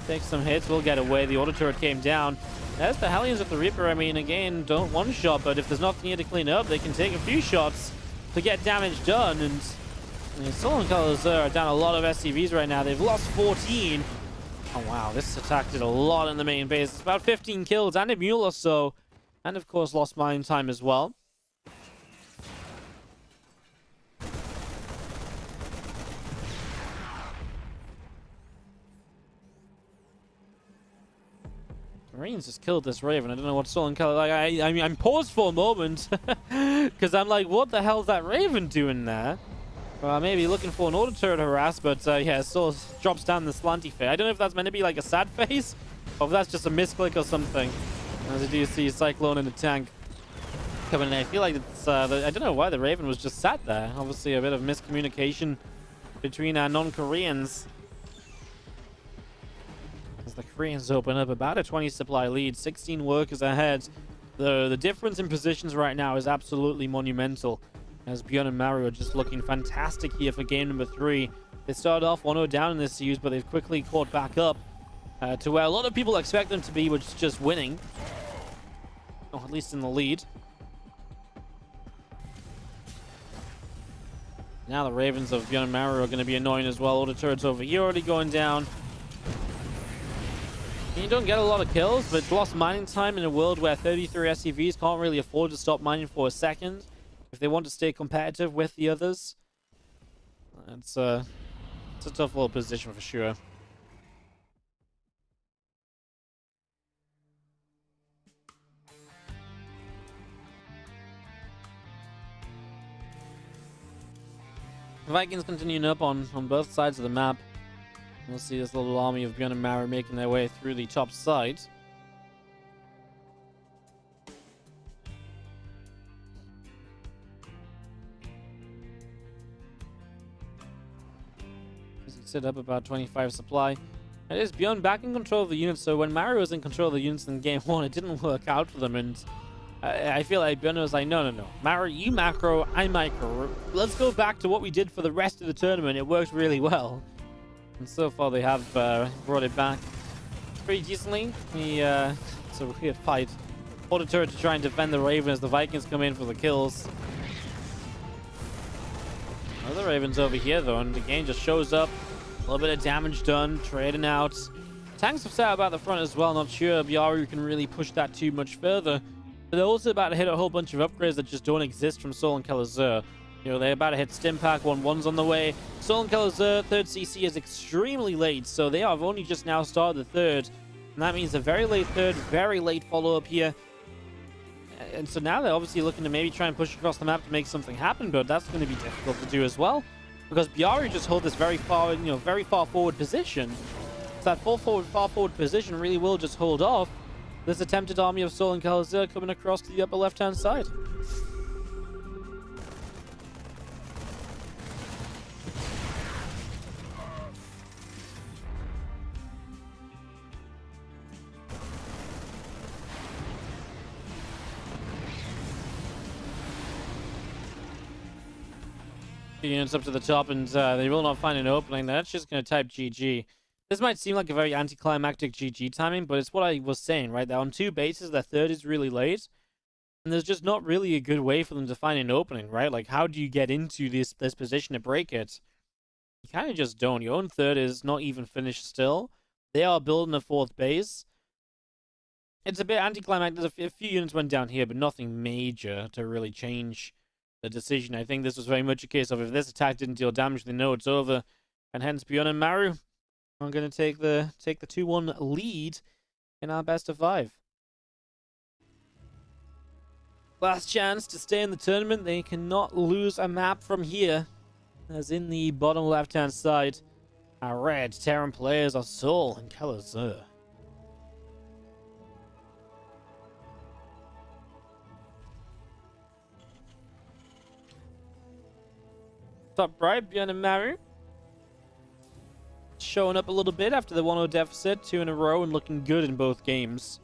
Takes some hits, will get away. The auto turret came down. There's the Hellions with the Reaper. I mean, again, don't one-shot, but if there's nothing here to clean up, they can take a few shots to get damage done. And souL and Kelazhur are down a lot of SCVs right now. They've lost 14. Oh, wow. This attack did a lot in the main base. It's about 15 kills and a mule or so. And, of course, lost mine time as well. Marines just killed this Raven. I don't know what souL and Kelazhur... Like, I mean, I'm paused for a moment. Because I'm like, what the hell is that Raven doing there? Maybe looking for an auto turret harass, but yeah, souL drops down the slanty face. I don't know if that's meant to be like a sad face, or if that's just a misclick or something. As I do see Cyclone in the tank coming in. I feel like it's... I don't know why the Raven was just sat there. Obviously, a bit of miscommunication between our non-Koreans. As the Koreans open up about a 20 supply lead, 16 workers ahead. The difference in positions right now is absolutely monumental, as ByuN and Maru are just looking fantastic here for game number 3. They started off 1-0 down in this series, but they've quickly caught back up to where a lot of people expect them to be, which is just winning. Or at least in the lead. Now the Ravens of ByuN and Maru are going to be annoying as well. Auto turrets over here already going down. You don't get a lot of kills, but lost mining time in a world where 33 SCVs can't really afford to stop mining for a second if they want to stay competitive with the others. It's a tough little position for sure. Vikings continuing up on both sides of the map. We'll see this little army of ByuN and Maru making their way through the top side. As he set up about 25 supply. It is ByuN back in control of the units, so when Maru was in control of the units in game 1, it didn't work out for them, and I feel like ByuN was like, no. Maru, you macro, I micro. Let's go back to what we did for the rest of the tournament. It worked really well. And so far, they have brought it back pretty decently. It's a weird fight. Auto turret to try and defend the Raven as the Vikings come in for the kills. Other Ravens over here, though, and the game just shows up. A little bit of damage done, trading out. Tanks have sat about the front as well. Not sure ByuN can really push that too much further. But they're also about to hit a whole bunch of upgrades that just don't exist from souL and Kelazhur. You know, they're about to hit Stimpak, 1-1's on the way. souL and Kelazhur, third CC is extremely late, so they have only just now started the third. And that means a very late third, very late follow-up here. And so now they're obviously looking to maybe try and push across the map to make something happen, but that's going to be difficult to do as well. Because ByuN just hold this very far, very far forward position. So that far forward position really will just hold off this attempted army of souL and Kelazhur coming across to the upper left-hand side. Units up to the top, and they will not find an opening. That's just going to type GG. This might seem like a very anticlimactic GG timing, but it's what I was saying, right? That on 2 bases, their third is really late, and there's just not really a good way for them to find an opening, right? Like, how do you get into this position to break it? You kind of just don't. Your own third is not even finished still. They are building a 4th base. It's a bit anticlimactic. A few units went down here, but nothing major to really change the decision. I think this was very much a case of if this attack didn't deal damage, they know it's over, and hence ByuN and Maru are going to take the 2-1 lead in our best of 5. Last chance to stay in the tournament. They cannot lose a map from here, as in the bottom left-hand side, our red Terran players are souL and Kelazhur. Top right, ByuN and Maru. showing up a little bit after the 1-0 deficit, 2 in a row, and looking good in both games.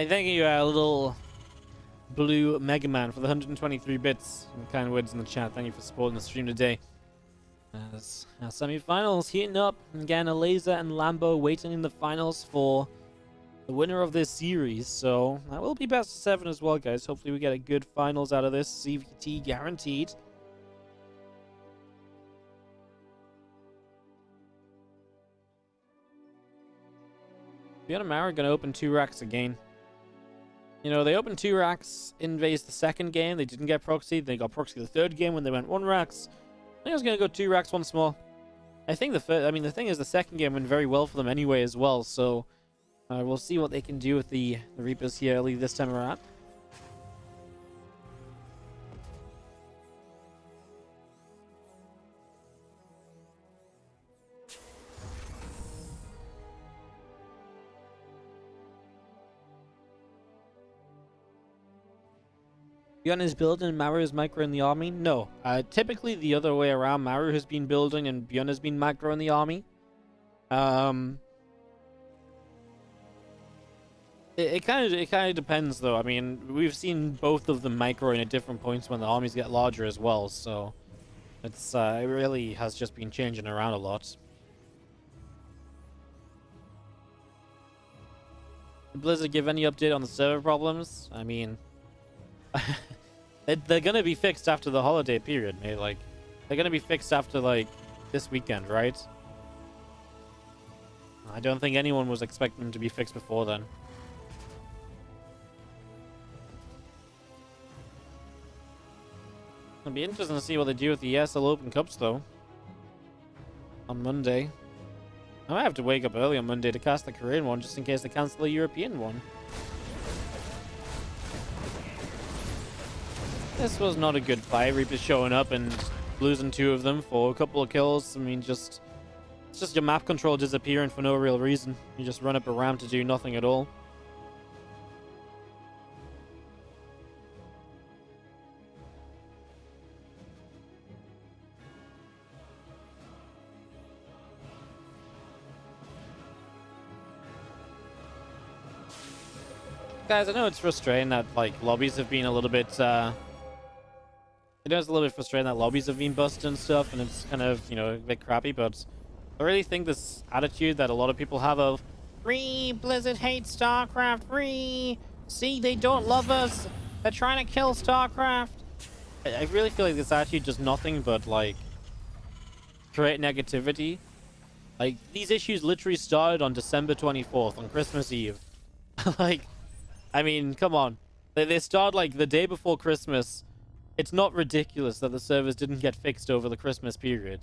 Hey, thank you, little blue Mega Man, for the 123 bits and kind words in the chat. Thank you for supporting the stream today. As our semi-finals heating up. Again, a Laser and Lambo waiting in the finals for the winner of this series. So that will be best of 7 as well, guys. Hopefully we get a good finals out of this. CVT guaranteed. ByuN and Maru are going to open 2 racks again. You know, they opened 2 racks in Vase the second game. They didn't get proxy. They got proxy the third game when they went 1 racks. I think I was going to go 2 racks once more. I think the thing is the second game went very well for them anyway as well. So we'll see what they can do with the Reapers here early this time around. ByuN is building and Maru is micro in the army? No. Typically the other way around. Maru has been building and ByuN has been micro in the army. It kind of depends though. I mean, we've seen both of them microing at different points when the armies get larger as well. So it really has just been changing around a lot. Did Blizzard give any update on the server problems? I mean, they're gonna be fixed after the holiday period, mate. Like, they're gonna be fixed after like this weekend, right? I don't think anyone was expecting them to be fixed before then. It'll be interesting to see what they do with the ESL Open Cups though on Monday. I might have to wake up early on Monday to cast the Korean one just in case they cancel the European one. This was not a good fight. Reapers showing up and losing 2 of them for a couple of kills. I mean, it's just your map control disappearing for no real reason. You just run up a ramp to do nothing at all. Guys, I know it's frustrating that like lobbies have been a little bit I know it's a little bit frustrating that lobbies have been busted and stuff, and it's kind of, you know, a bit crappy, but I really think this attitude that a lot of people have of Blizzard hates Starcraft, see, they don't love us, they're trying to kill Starcraft. I really feel like this attitude does nothing but like create negativity. Like, these issues literally started on December 24th, on Christmas Eve. Like, I mean, come on. They start like the day before Christmas. It's not ridiculous that the servers didn't get fixed over the Christmas period.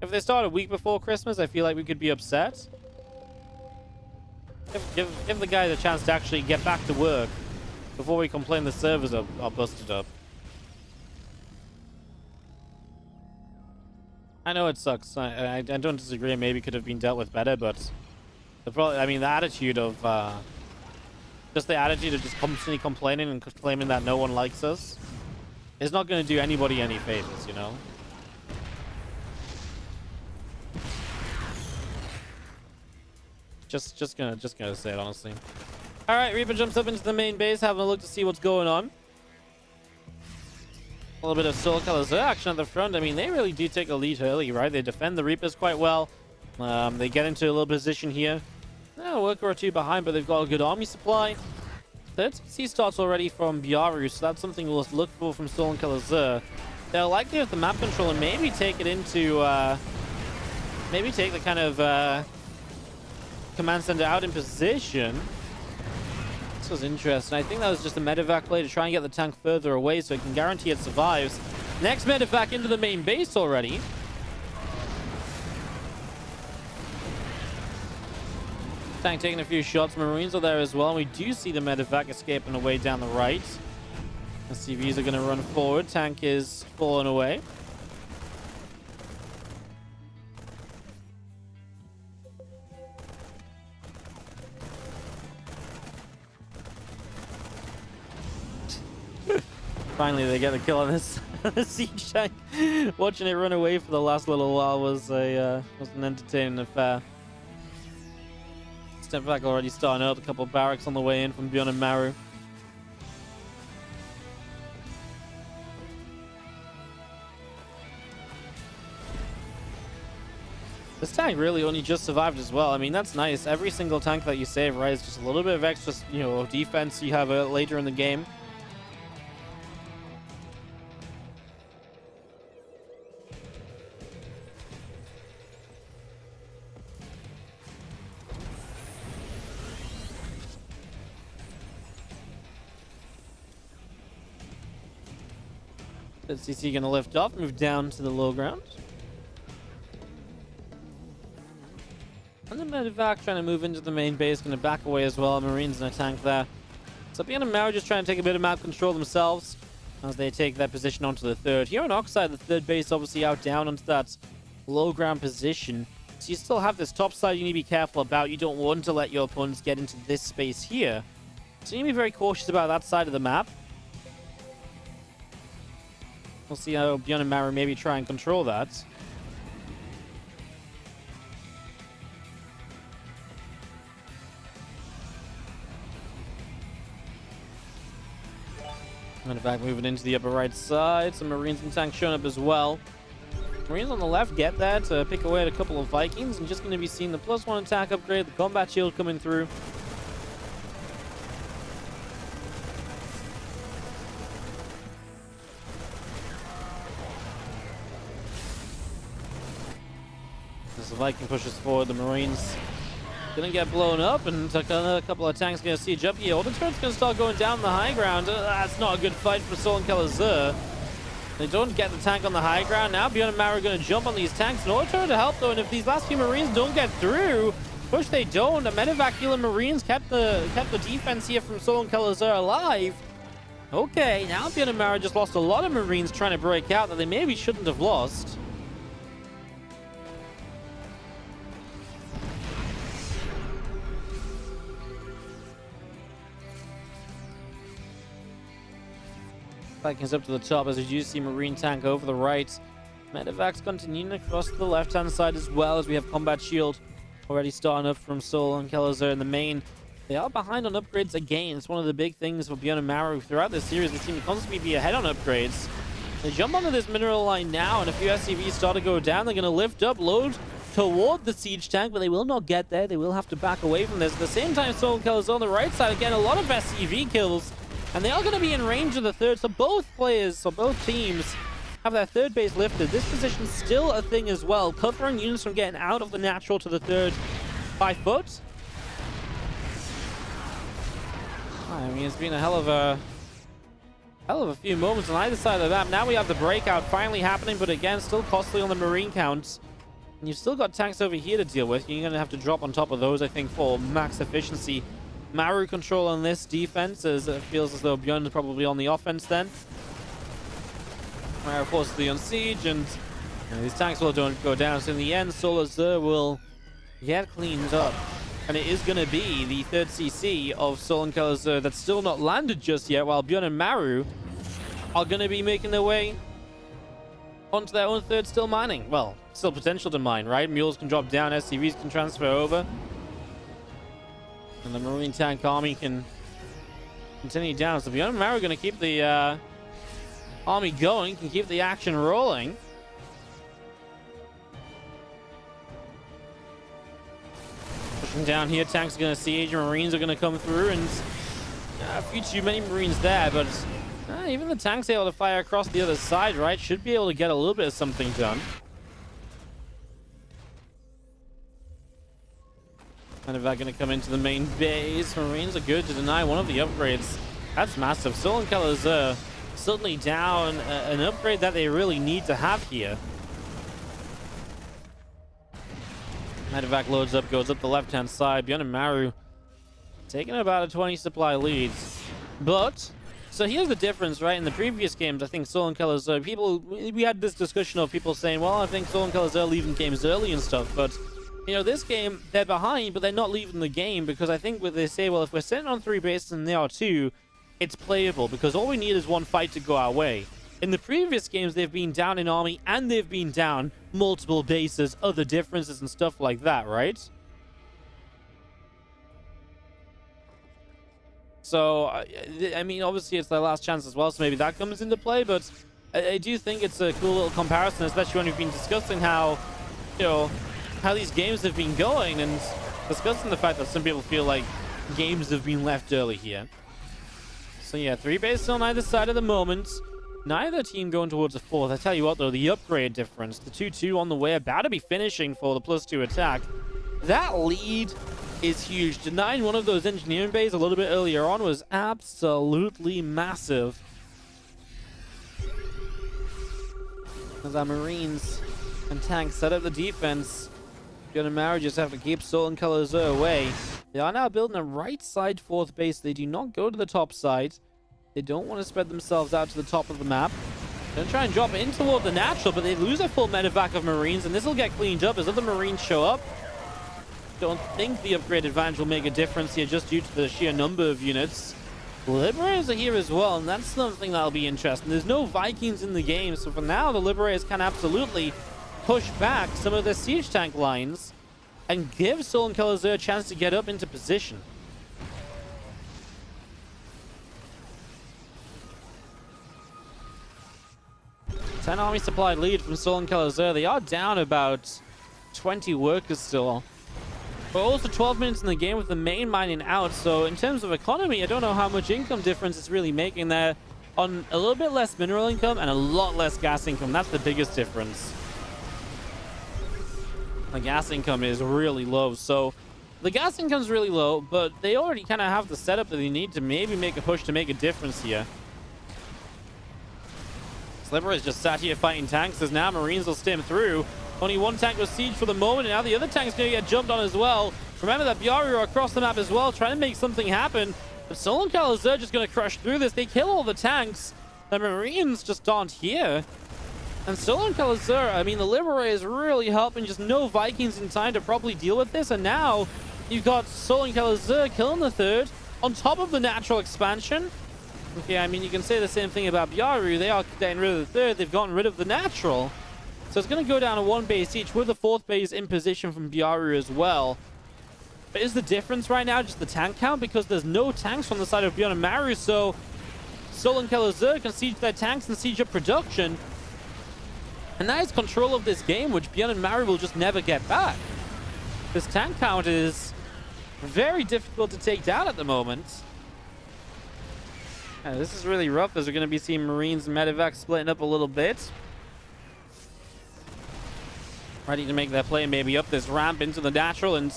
If they start a week before Christmas, I feel like we could be upset. Give the guys a chance to actually get back to work before we complain the servers are busted up. I know it sucks. I don't disagree. It maybe could have been dealt with better, but the attitude of just constantly complaining and claiming that no one likes us is not going to do anybody any favors, you know. Just gonna say it honestly. All right, Reaper jumps up into the main base, having a look to see what's going on. A little bit of souL Kelazhur action at the front. I mean, they really do take a lead early, right? They defend the Reapers quite well. They get into a little position here. A worker or 2 behind, but they've got a good army supply. 30C starts already from ByuN, so that's something we'll look for from souL and Kelazhur. They'll likely have the map control and maybe take it into, maybe take the kind of command center out in position. This was interesting. I think that was just a medevac play to try and get the tank further away so it can guarantee it survives. Next medevac into the main base already. Tank taking a few shots. Marines are there as well. We do see the medevac escaping away down the right. SCVs are going to run forward. Tank is falling away. Finally, they get the kill on this siege tank. Watching it run away for the last little while was an entertaining affair. Step back already starting out. A couple of barracks on the way in from ByuN and Maru. This tank really only just survived as well. I mean, that's nice. Every single tank that you save, right, is just a little bit of extra, defense you have later in the game. CC going to lift off, move down to the low ground. And the medevac trying to move into the main base, going to back away as well. Marines in a tank there. So ByuN and Maru just trying to take a bit of map control themselves as they take their position onto the third. Here on Oxide, the third base obviously out down onto that low ground position. So you still have this top side you need to be careful about. You don't want to let your opponents get into this space here. So you need to be very cautious about that side of the map. We'll see how ByuN and Maru maybe try and control that. Medevac moving into the upper right side. Some Marines and tanks showing up as well. Marines on the left get there to pick away at a couple of Vikings. And just going to be seeing the +1 attack upgrade, the combat shield coming through. As the Viking pushes forward, the Marines gonna get blown up, and another couple of tanks gonna siege up here. All the turrets gonna start going down the high ground. That's not a good fight for souL and Kelazhur. They don't get the tank on the high ground. Now ByuN and Maru are gonna jump on these tanks in order to help though, and if these last few Marines don't get through, which they don't, the medevac healing Marines kept the defense here from souL and Kelazhur alive. Okay, now ByuN and Maru just lost a lot of Marines trying to break out that they maybe shouldn't have lost. Vikings up to the top as we do see Marine tank over the right. Medevac's continuing across to the left-hand side as well as we have combat shield already starting up from souL and Kelazhur in the main. They are behind on upgrades again. It's one of the big things for ByuN and Maru throughout this series. They seem to constantly be ahead on upgrades. They jump onto this mineral line now, and a few SCVs start to go down. They're going to lift up, load toward the siege tank, but they will not get there. They will have to back away from this. At the same time, souL and Kelazhur on the right side, again, a lot of SCV kills. And they are going to be in range of the third, so both players, so both teams have their third base lifted. This position's still a thing as well, covering units from getting out of the natural to the third by foot. I mean, it's been a hell of a few moments on either side of the map. Now we have the breakout finally happening, but again, still costly on the Marine counts. And you've still got tanks over here to deal with. You're going to have to drop on top of those, I think, for max efficiency. Maru control on this defense, as it feels as though ByuN is probably on the offense then. Maru forces the on siege, and these tanks will don't go down. So in the end, Kelazhur will get cleaned up. And it is going to be the third CC of souL and Kelazhur that's still not landed just yet, while ByuN and Maru are going to be making their way onto their own third still mining. Well, still potential to mine, right? Mules can drop down, SCVs can transfer over. And the Marine tank army can continue down. So ByuN and Maru are going to keep the army going, can keep the action rolling. Pushing down here, tanks are going to siege, Marines are going to come through, and a few too many Marines there, but even the tanks able to fire across the other side, right? Should be able to get a little bit of something done. And if they're going to come into the main base, Marines are good to deny one of the upgrades. That's massive. souL and Kelazhur suddenly down an upgrade that they really need to have here. Medevac loads up, goes up the left-hand side. ByuN and Maru taking about a 20 supply lead. But, so here's the difference, right? In the previous games, I think souL and Kelazhur, we had this discussion of people saying, well, I think souL and Kelazhur are leaving games early and stuff. But, you know, this game, they're behind, but they're not leaving the game because I think what they say, well, if we're sitting on 3 bases and they are 2, it's playable because all we need is 1 fight to go our way. In the previous games, they've been down in army and they've been down multiple bases, other differences and stuff like that, right? So, I mean, obviously it's their last chance as well, so maybe that comes into play, but I do think it's a cool little comparison, especially when we've been discussing how, you know, how these games have been going and discussing the fact that some people feel like games have been left early here. So yeah, 3 bases on either side at the moment. Neither team going towards a 4th. I tell you what, though, the upgrade difference, the 2-2 on the way, about to be finishing for the +2 attack. That lead is huge. Denying one of those engineering bays a little bit earlier on was absolutely massive. As our Marines and tanks set up the defense, ByuN and Maru just have to keep souL and Kelazhur away. They are now building a right side 4th base. They do not go to the top side. They don't want to spread themselves out to the top of the map. They're going to try and drop in toward the natural, but they lose a full medevac of Marines, and this will get cleaned up as other Marines show up. Don't think the upgrade advantage will make a difference here just due to the sheer number of units. Liberators are here as well, and that's something that'll be interesting. There's no Vikings in the game, so for now, the Liberators can absolutely push back some of their siege tank lines and give souL and Kelazhur a chance to get up into position. Ten army supply lead from souL and Kelazhur. They are down about 20 workers still. But also 12 minutes in the game with the main mining out. So in terms of economy, I don't know how much income difference it's really making there. On a little bit less mineral income and a lot less gas income. That's the biggest difference. The gas income is really low. So the gas income is really low, but they already kind of have the setup that they need to maybe make a push to make a difference here. Sliver is just sat here fighting tanks as now Marines will stem through. Only 1 tank was sieged for the moment, and now the other tank's going to get jumped on as well. Remember that ByuN are across the map as well, trying to make something happen. But souL and Kelazhur are just going to crush through this. They kill all the tanks. The Marines just aren't here. And souL and Kelazhur, I mean, the Liberator is really helping. Just no Vikings in time to properly deal with this. And now you've got souL and Kelazhur killing the 3rd on top of the natural expansion. Okay, I mean, you can say the same thing about ByuN. They are getting rid of the 3rd. They've gotten rid of the natural. So it's going to go down to 1 base each with the 4th base in position from ByuN as well. But is the difference right now just the tank count? Because there's no tanks from the side of ByuN and Maru, so souL and Kelazhur can siege their tanks and siege up production. And that is control of this game, which ByuN and Maru will just never get back. This tank count is very difficult to take down at the moment. This is really rough as we're going to be seeing Marines and medevac splitting up a little bit. Ready to make their play maybe up this ramp into the natural and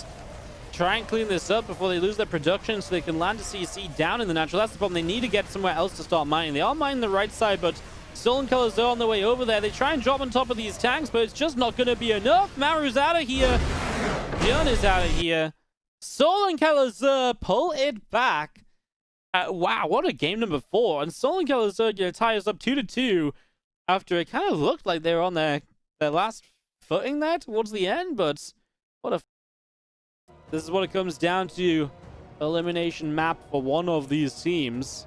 try and clean this up before they lose their production so they can land a CC down in the natural. That's the problem. They need to get somewhere else to start mining. They are mining the right side, but souL and Kelazhur on the way over there. They try and drop on top of these tanks, but it's just not going to be enough. Maru's out of here. ByuN is out of here. souL and Kelazhur pull it back. Wow, what a game number 4. And souL and Kelazhur tie us up 2-2 after it kind of looked like they were on their last footing there towards the end, but what a... This is what it comes down to. Elimination map for one of these teams.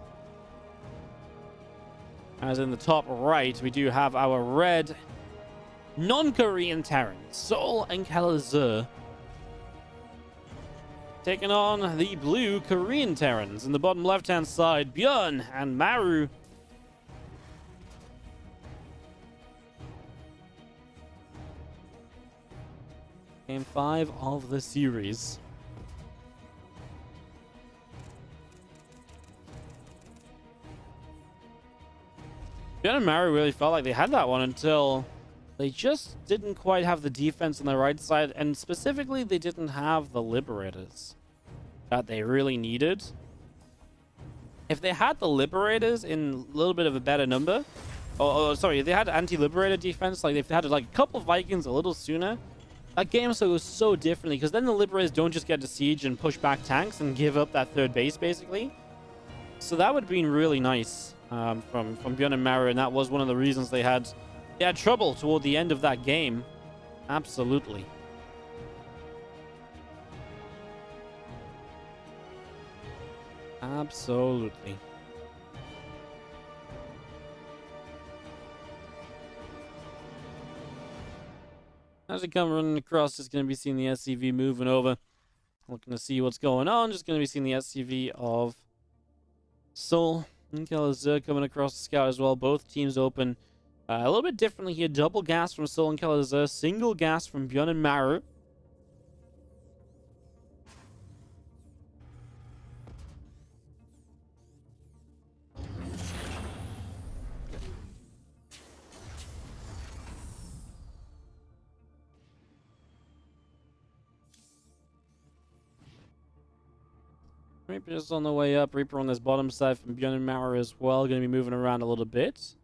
As in the top right, we do have our red non-Korean Terrans, souL and Kelazhur, taking on the blue Korean Terrans. In the bottom left-hand side, ByuN and Maru. Game 5 of the series. ByuN and Maru really felt like they had that one until they just didn't quite have the defense on the right side, and specifically they didn't have the Liberators that they really needed. If they had the Liberators in a little bit of a better number, sorry, if they had anti-Liberator defense, like if they had like a couple Vikings a little sooner, that game so goes so differently, because then the Liberators don't just get to siege and push back tanks and give up that third base, basically. So that would have been really nice from ByuN and Maru, and that was one of the reasons they had trouble toward the end of that game. Absolutely. Absolutely. As we come running across, just going to be seeing the SCV moving over. Looking to see what's going on. Just going to be seeing the SCV of souL and Kelazhur coming across the scout as well. Both teams open a little bit differently here. Double gas from souL and Kelazhur. Single gas from ByuN and Maru. Reaper just on the way up. Reaper on this bottom side from ByuN and Maru as well. Going to be moving around a little bit.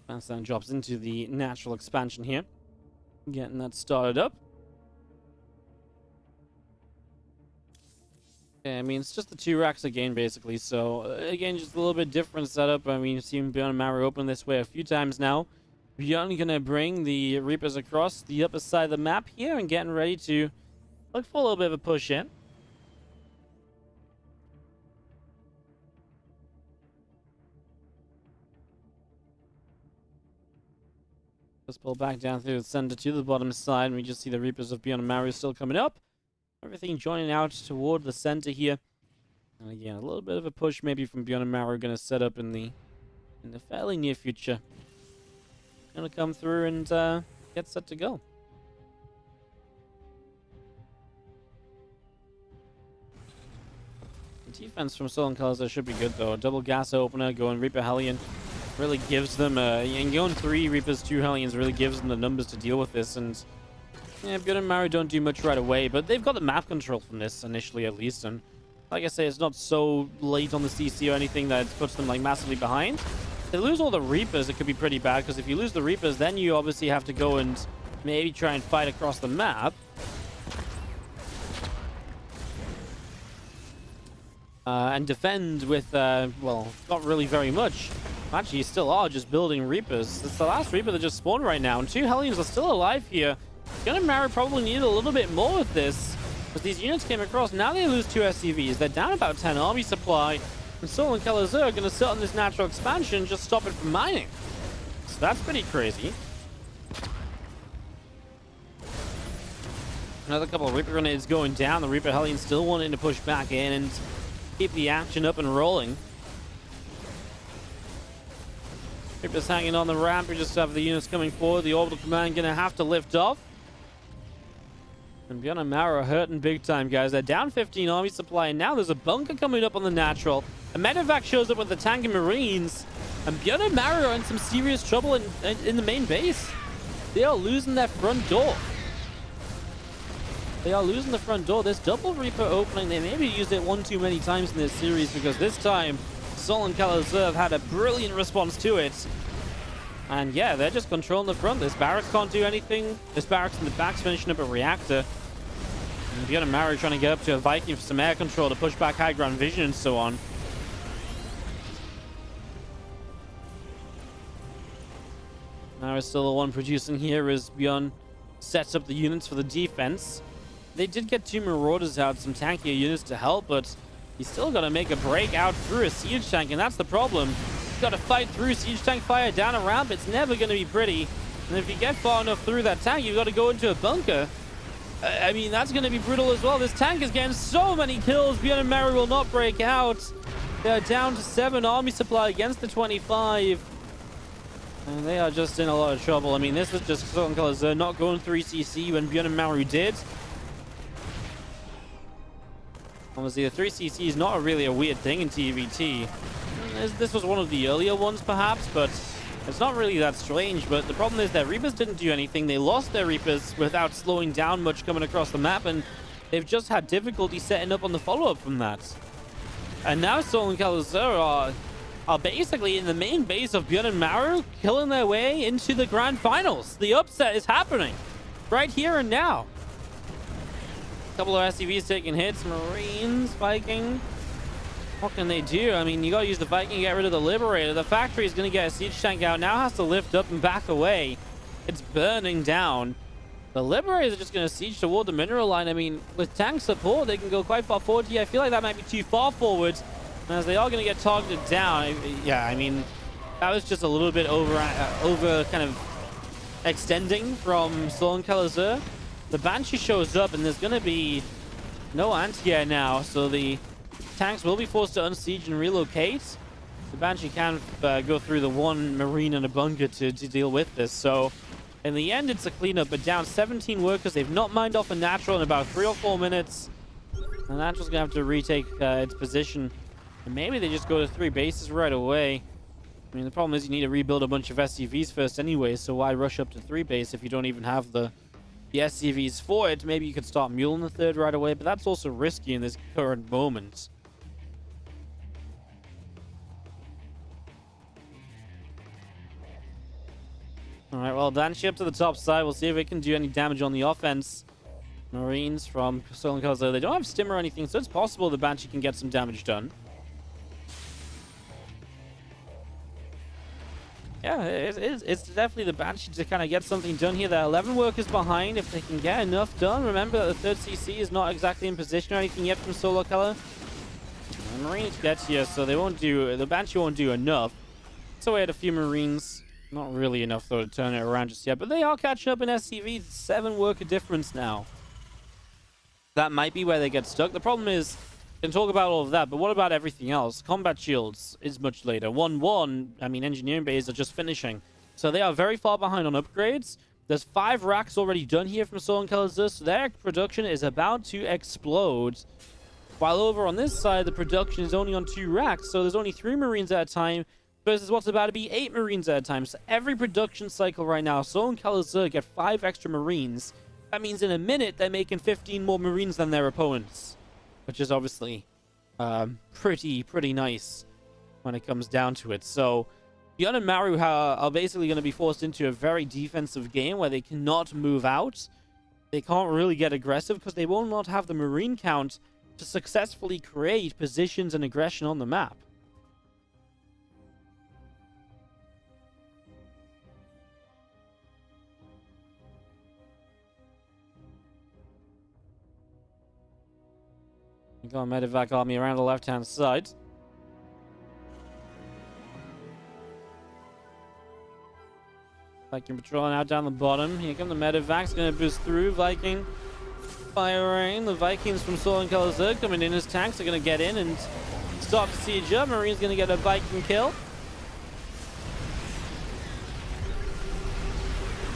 Bounce down drops into the natural expansion here. Getting that started up. I mean, it's just the 2 racks again, basically. So, again, just a little bit different setup. I mean, you've seen ByuN and Maru open this way a few times now. ByuN gonna bring the Reapers across the upper side of the map here and getting ready to look for a little bit of a push in. Just pull back down through the center to the bottom side, and we just see the Reapers of ByuN and Maru still coming up. Everything joining out toward the center here. And again, a little bit of a push maybe from ByuN and Maru going to set up in the fairly near future. Going to come through and get set to go. The defense from souL and Kelazhur should be good though. A double gas opener going Reaper Hellion really gives them and going 3 Reapers, 2 Hellions really gives them the numbers to deal with this. And yeah, ByuN and Maru don't do much right away, but they've got the map control from this initially at least. And like I say, it's not so late on the CC or anything that it puts them like massively behind. If they lose all the Reapers, it could be pretty bad, because if you lose the Reapers, then you obviously have to go and maybe try and fight across the map. And defend with, well, not really very much. Actually, you still are just building Reapers. It's the last Reaper that just spawned right now, and 2 Hellions are still alive here. ByuN and Maru probably need a little bit more with this, because these units came across. Now they lose 2 SCVs. They're down about 10 army supply. And souL and Kelazhur are going to sit on this natural expansion and just stop it from mining. So that's pretty crazy. Another couple of Reaper grenades going down. The Reaper Hellion still wanting to push back in and keep the action up and rolling. Reaper's hanging on the ramp. We just have the units coming forward. The orbital command going to have to lift off. And ByuN and Maru are hurting big time, guys. They're down 15 army supply, and now there's a bunker coming up on the natural. A medevac shows up with the tank and marines, and ByuN and Maru are in some serious trouble in the main base. They are losing their front door. They are losing the front door. This double Reaper opening, they maybe used it one too many times in this series, because this time souL and Kelazhur have had a brilliant response to it. And yeah, they're just controlling the front. This barracks can't do anything. This barracks in the back's finishing up a reactor. And ByuN and Maru trying to get up to a Viking for some air control to push back high ground vision and so on. Maru is still the one producing here as ByuN sets up the units for the defense. They did get 2 Marauders out, some tankier units to help, but he's still got to make a break out through a siege tank, and that's the problem. He's got to fight through siege tank fire down a ramp. It's never going to be pretty. And if you get far enough through that tank, you've got to go into a bunker. I mean, that's going to be brutal as well. This tank is getting so many kills. ByuN and Maru will not break out. They're down to 7 army supply against the 25. And they are just in a lot of trouble. I mean, this was just souL and Kelazhur not going 3cc when ByuN and Maru did. Obviously, the 3cc is not really a weird thing in TvT. This was one of the earlier ones, perhaps, but it's not really that strange. But the problem is that Reapers didn't do anything. They lost their Reapers without slowing down much coming across the map, and they've just had difficulty setting up on the follow-up from that. And now souL and Kelazhur are basically in the main base of ByuN and Maru, killing their way into the grand finals. The upset is happening right here and now. A couple of SCVs taking hits. Marines, Viking. What can they do? I mean, you gotta use the Viking to get rid of the Liberator. The factory is gonna get a siege tank out. Now has to lift up and back away. It's burning down. The Liberators are just gonna siege toward the mineral line. I mean, with tank support, they can go quite far forward here. I feel like that might be too far forward, as they are gonna get targeted down. Yeah, I mean, that was just a little bit over kind of extending from souL and Kelazhur. The Banshee shows up, and there's gonna be no anti-air now, so the tanks will be forced to unsiege and relocate. The Banshee can go through the one Marine and a bunker to deal with this, so in the end it's a cleanup, but down 17 workers. They've not mined off a natural in about 3 or 4 minutes. The natural's gonna have to retake its position, and maybe they just go to 3 bases right away. I mean, the problem is you need to rebuild a bunch of SCVs first anyway, so why rush up to 3 base if you don't even have the SCVs for it? Maybe you could start Mule in the 3rd right away, but that's also risky in this current moment. Alright, well, Banshee up to the top side. We'll see if it can do any damage on the offense. Marines from souL and Kelazhur. They don't have stim or anything, so it's possible the Banshee can get some damage done. Yeah, it's definitely the Banshee to kind of get something done here. They're 11 workers behind. If they can get enough done, remember that the 3rd CC is not exactly in position or anything yet from souL or Kelazhur. The Marines get here, so they won't do, the Banshee won't do enough. So we had a few Marines. Not really enough, though, to turn it around just yet. But they are catching up in SCV. 7 worker difference now. That might be where they get stuck. The problem is, we can talk about all of that, but what about everything else? Combat shields is much later. 1-1, I mean, engineering bays are just finishing. So they are very far behind on upgrades. There's 5 racks already done here from souL and Kelazhur, so their production is about to explode. While over on this side, the production is only on 2 racks, so there's only 3 Marines at a time, versus what's about to be 8 Marines at a time. So every production cycle right now, souL and Kelazhur get 5 extra Marines. That means in a minute, they're making 15 more Marines than their opponents, which is obviously pretty nice when it comes down to it. So ByuN and Maru are basically going to be forced into a very defensive game where they cannot move out. They can't really get aggressive because they will not have the Marine count to successfully create positions and aggression on the map. Got a medevac army around the left-hand side. Viking patrolling out down the bottom. Here come the medevacs, gonna boost through. Viking firing. The Vikings from souL and Kelazhur coming in as tanks are gonna get in and start the siege up. Marine's gonna get a Viking kill.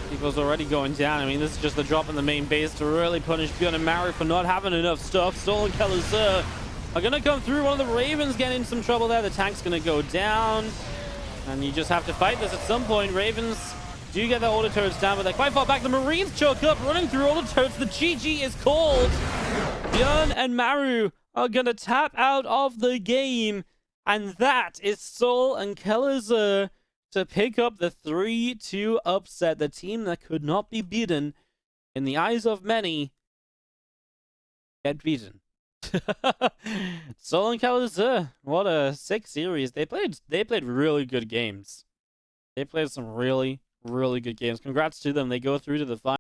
People's already going down. I mean, this is just the drop in the main base to really punish ByuN and Maru for not having enough stuff. souL and Kelazhur are going to come through. One of the Ravens getting in some trouble there. The tank's going to go down. And you just have to fight this at some point. Ravens do get their auto turrets down, but they're quite far back. The Marines choke up, running through all the turrets. The GG is called. ByuN and Maru are going to tap out of the game. And that is souL and Kelazhur to pick up the 3-2 upset. The team that could not be beaten, in the eyes of many, get beaten. souL and Kelazhur, what a sick series. They played really good games. They played some really good games. Congrats to them. They go through to the final.